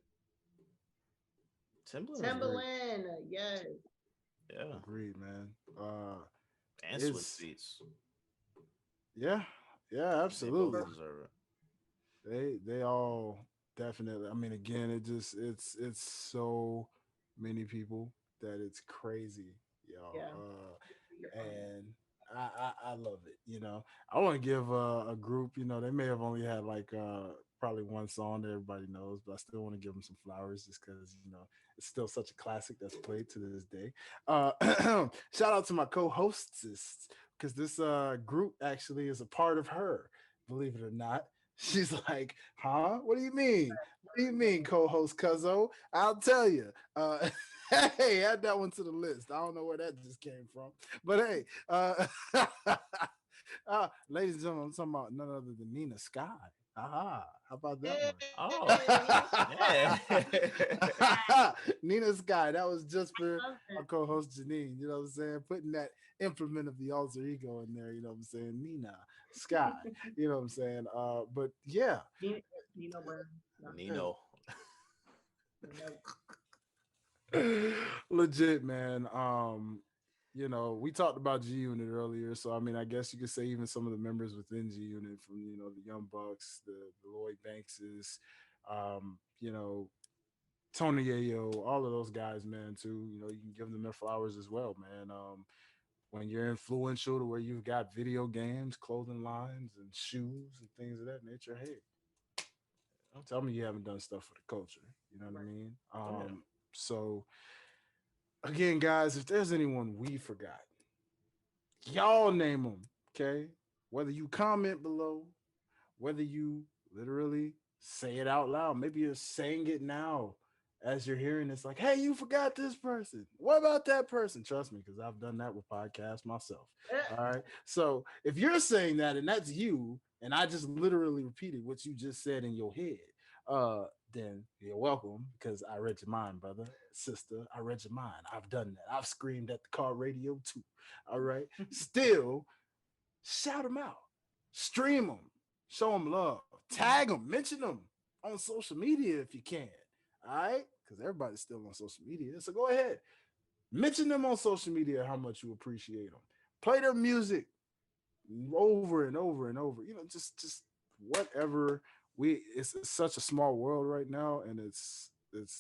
Timberland was Agreed. Timberland, yes. yeah, Agreed, man. and Swiss It's Beats. yeah, yeah, They both absolutely. deserve it. They all definitely. I mean, again, it's so many people that it's crazy, y'all. Yeah. You're fine. And I love it. You know, I want to give a group. You know, they may have only had like probably one song that everybody knows, but I still want to give them some flowers just because you know it's still such a classic that's played to this day. Shout out to my co-hostess because this group actually is a part of her. Believe it or not. She's like, huh? What do you mean? What do you mean, co-host Cuzzo? I'll tell you. Hey, add that one to the list. I don't know where that just came from, but hey, ladies and gentlemen, I'm talking about none other than Nina Sky. Aha, how about that one? Oh, yeah. Nina Sky. That was just for Love my it. co-host Janine. You know what I'm saying? Putting that implement of the alter ego in there. You know what I'm saying? Nina Sky. You know what I'm saying? But yeah, Nino, Nino Burns. No, Nino. Nino. legit, man. You know, we talked about G Unit earlier, so I mean, I guess you could say even some of the members within G Unit, from you know the Young Bucks, the Lloyd Bankses, you know, Tony Yayo, all of those guys, man. Too, you know, you can give them their flowers as well, man. When you're influential to where you've got video games, clothing lines, and shoes and things of that nature, hey, tell me you haven't done stuff for the culture. You know what I Right. mean? Oh yeah. So again, guys, if there's anyone we forgot, y'all name them, okay? Whether you comment below, whether you literally say it out loud, maybe you're saying it now as you're hearing this, like, hey, you forgot this person. What about that person? Trust me, because I've done that with podcasts myself. All right. So if you're saying that and that's you, and I just literally repeated what you just said in your head, then you're welcome because I read your mind, brother, sister. I read your mind. I've done that. I've screamed at the car radio too. All right. Still, shout them out, stream them, show them love, tag them, mention them on social media if you can. All right, because everybody's still on social media. So go ahead, mention them on social media how much you appreciate them. Play their music over and over and over. You know, just whatever. It's such a small world right now, and it's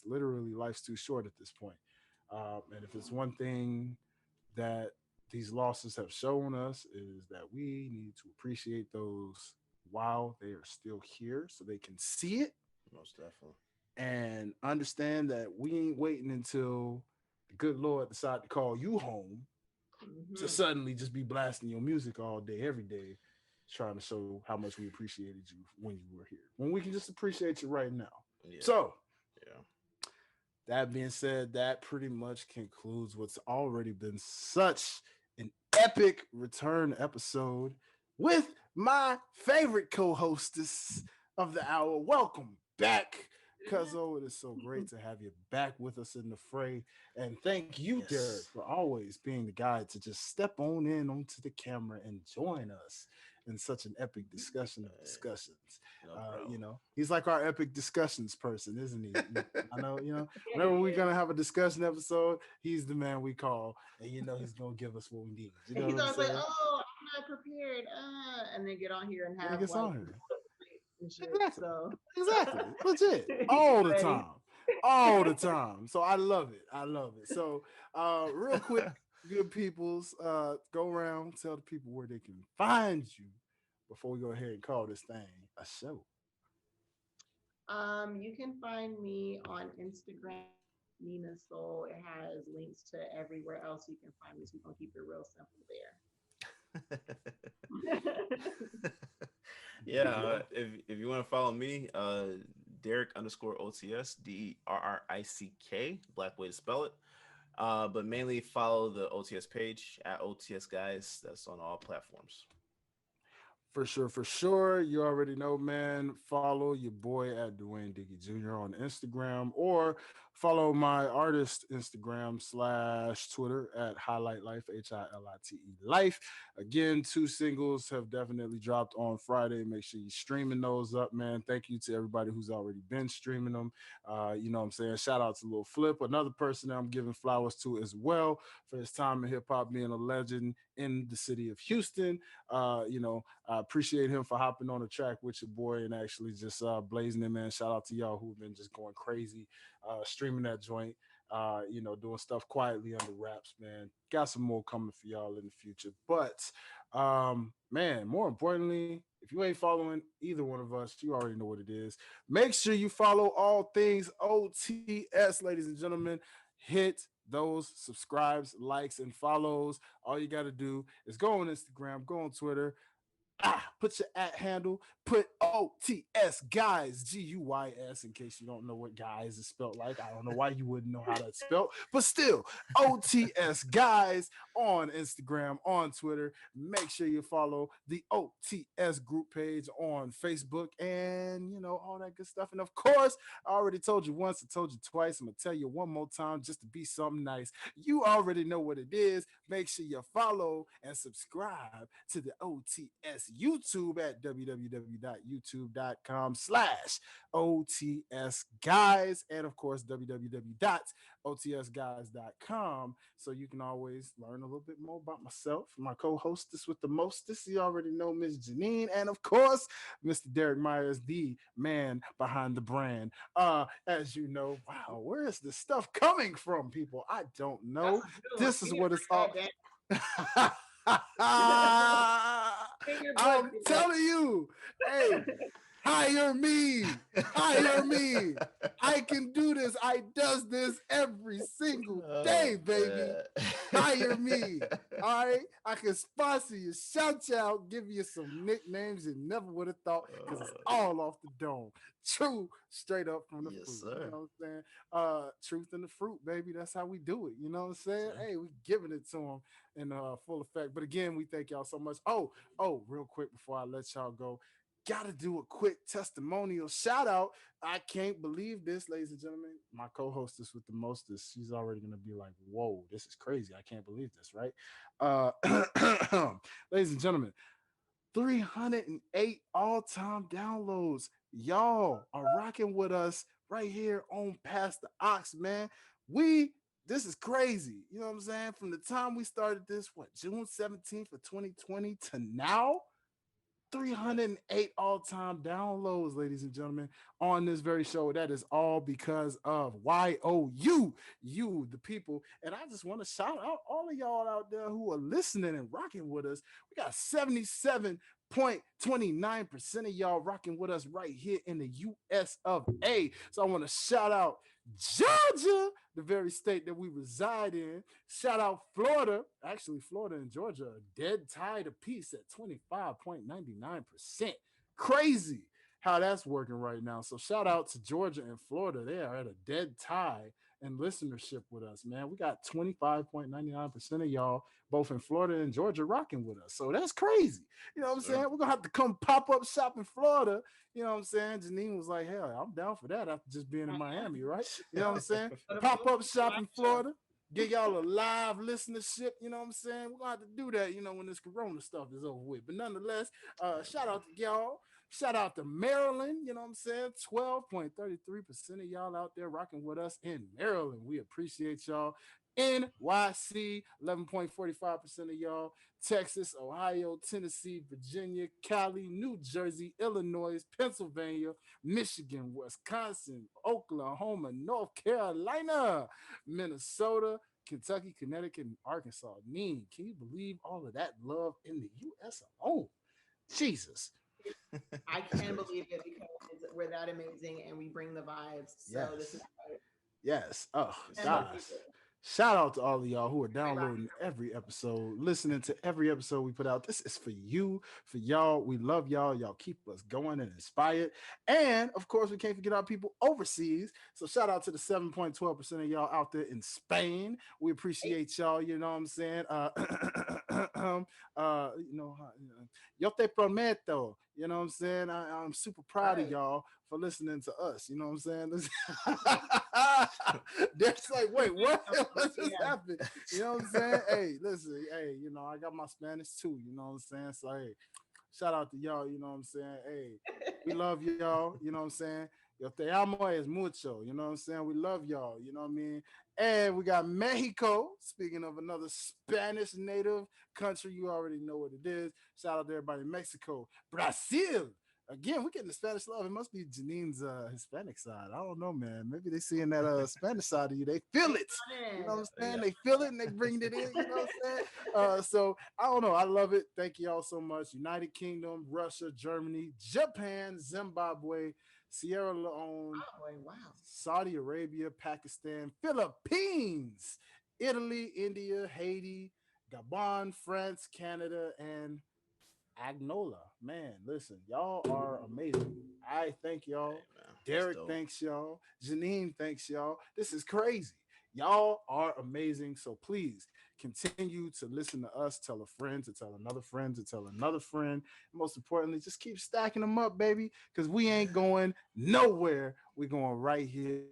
literally life's too short at this point. And if it's one thing that these losses have shown us is that we need to appreciate those while they are still here so they can see it Most definitely. and understand that we ain't waiting until the good Lord decide to call you home to Mm-hmm. suddenly just be blasting your music all day, every day, trying to show how much we appreciated you when you were here. When we can just appreciate you right now. Yeah. So, Yeah. that being said, that pretty much concludes what's already been such an epic return episode with my favorite co-hostess of the hour. Welcome back, Cuzzo. It is so great to have you back with us in the fray. And thank you, Derek, Yes. for always being the guy to just step on in onto the camera and join us in such an epic discussion of Hey, discussions. no You problem. know, he's like our epic discussions person, isn't he? I know, you know, Yeah, whenever he we're is. gonna have a discussion episode, he's the man we call, and you know he's gonna give us what we need. You And know he's what I'm always like, saying? "Oh, I'm not prepared," and then get on here and When he have gets like on here, and shit. exactly, So exactly, legit, he's all the ready. time, all the time. So I love it. I love it. So, real quick, good peoples, go around, tell the people where they can find you before we go ahead and call this thing a show. You can find me on Instagram, Nina Soul. It has links to everywhere else you can find me. So we're gonna keep it real simple there. Yeah, Yeah. if you want to follow me, Derrick underscore OTS, Derrick, black way to spell it. But mainly follow the OTS page at OTS guys. That's on all platforms. For sure, for sure. You already know, man. Follow your boy at Dwayne Diggy Jr. on Instagram or follow my artist Instagram slash Twitter at Highlight Life, HILITE Life. Again, two singles have definitely dropped on Friday. Make sure you're streaming those up, man. Thank you to everybody who's already been streaming them. You know what I'm saying? Shout out to Lil Flip, another person that I'm giving flowers to as well for his time in hip hop, being a legend in the city of Houston. I appreciate him for hopping on the track with your boy and actually just blazing it, man. Shout out to y'all who've been just going crazy, streaming that joint, doing stuff quietly under wraps, man. Got some more coming for y'all in the future. But, man, more importantly, if you ain't following either one of us, you already know what it is. Make sure you follow all things OTS, ladies and gentlemen. Hit those subscribes, likes, and follows. All you got to do is go on Instagram, go on Twitter, put your at handle, put OTS guys, GUYS, in case you don't know what guys is spelled like. I don't know why you wouldn't know how that's spelled, but still, OTS guys on Instagram, on Twitter. Make sure you follow the OTS group page on Facebook and, all that good stuff. And of course, I already told you once, I told you twice. I'm going to tell you one more time just to be something nice. You already know what it is. Make sure you follow and subscribe to the OTS YouTube at www.youtube.com/OTS guys. And of course, www.otsguys.com. So you can always learn a little bit more about myself, my co-hostess with the mostest. You already know Miss Janine. And of course, Mr. Derrick Myers, the man behind the brand. As you know, wow, where is this stuff coming from, people? I don't That's know. a good one. This is You need to what it's bring all. that down. Bring your I'm voice telling you, hey, back. hire me, hire me. I can do this. I does this every single day, Oh baby. Hire me. All right, I can sponsor you, shout you out, give you some nicknames you never would have thought, because it's all off the dome. True, straight up from the yes, fruit. You sir. know what I'm saying? Truth in the fruit, baby. That's how we do it. You know what I'm saying? Sir. Hey, we giving it to them in full effect. But again, we thank y'all so much. Real quick before I let y'all go, gotta do a quick testimonial shout out. I can't believe this, ladies and gentlemen. My co-hostess with the mostest, she's already gonna be like, "Whoa, this is crazy! I can't believe this." Right, ladies and gentlemen, 308 all-time downloads. Y'all are rocking with us right here on Past the Ox, man. This is crazy. You know what I'm saying? From the time we started this, June 17th of 2020 to now, Yes. 308 all-time downloads, ladies and gentlemen, on this very show. That is all because of YOU, you, the people. And I just want to shout out all of y'all out there who are listening and rocking with us. We got 77.29% of y'all rocking with us right here in the US of A. So I want to shout out Georgia, the very state that we reside in. Shout out Florida. Actually, Florida and Georgia are dead tied apiece at 25.99%. Crazy how that's working right now. So shout out to Georgia and Florida. They are at a dead tie in listenership with us, man. We got 25.99% of y'all, both in Florida and Georgia, rocking with us. So that's crazy. You know what I'm Sir. saying? We're gonna have to come pop up shop in Florida. You know what I'm saying? Janine was like, hell, I'm down for that after just being in Miami, right? You know what I'm saying? Put a Pop boom up shop live in show. Florida. Get y'all a live listenership, you know what I'm saying? We're gonna have to do that, when this corona stuff is over with. But nonetheless, shout out to y'all. Shout out to Maryland, you know what I'm saying? 12.33% of y'all out there rocking with us in Maryland. We appreciate y'all. NYC, 11.45% of y'all. Texas, Ohio, Tennessee, Virginia, Cali, New Jersey, Illinois, Pennsylvania, Michigan, Wisconsin, Oklahoma, North Carolina, Minnesota, Kentucky, Connecticut, and Arkansas. Can you believe all of that love in the U.S. alone? Jesus. I can't believe it because we're that amazing and we bring the vibes. So this is Yes. Oh never gosh. Shout out to all of y'all who are downloading Everybody. every episode, listening to every episode we put out. This is for you, for y'all. We love y'all. Y'all keep us going and inspired. And of course, we can't forget our people overseas. So shout out to the 7.12% of y'all out there in Spain. We appreciate y'all. You know what I'm saying? Yo te prometo. You know what I'm saying? I'm super proud of y'all for listening to us. You know what I'm saying? That's like, wait, what? What just happened? You know what I'm saying? Hey, listen, hey, you know, I got my Spanish too. You know what I'm saying? So, hey, shout out to y'all. You know what I'm saying? Hey, we love y'all. You know what I'm saying? Yo te amo es mucho. You know what I'm saying? We love y'all. You know what I mean? And we got Mexico. Speaking of another Spanish native country, you already know what it is. Shout out to everybody in Mexico. Brazil. Again, we're getting the Spanish love. It must be Janine's Hispanic side. I don't know, man. Maybe they seeing that Spanish side of you. They feel it. You know what I'm saying? They feel it and they bring it in. You know what I'm saying? So I don't know. I love it. Thank you all so much. United Kingdom, Russia, Germany, Japan, Zimbabwe, Sierra Leone, Saudi Arabia, Pakistan, Philippines, Italy, India, Haiti, Gabon, France, Canada, and Agnola. Man, listen, y'all are amazing. I thank y'all. Hey, Derrick thanks y'all. Janine thanks y'all. This is crazy. Y'all are amazing. So please continue to listen to us. Tell a friend to tell another friend to tell another friend. And most importantly, just keep stacking them up, baby, because we ain't going nowhere. We're going right here,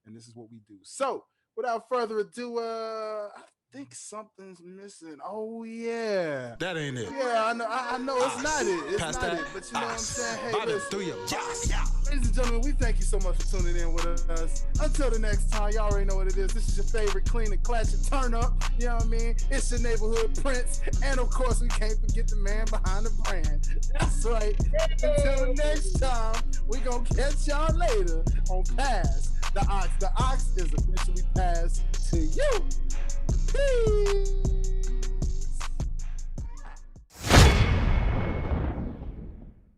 and this is what we do. So without further ado, I think something's missing. Oh yeah, That ain't it. yeah. I know it's not it. It's Pass not that. it. But you know what I'm saying. Hey, Bobby, listen. through your Ladies and gentlemen, we thank you so much for tuning in with us. Until the next time, y'all already know what it is. This is your favorite clean and classic turn up. You know what I mean? It's your neighborhood prince. And of course, we can't forget the man behind the brand. That's right. Until the next time, we gonna catch y'all later on Pass the Ox. The Ox is officially passed to you. Peace.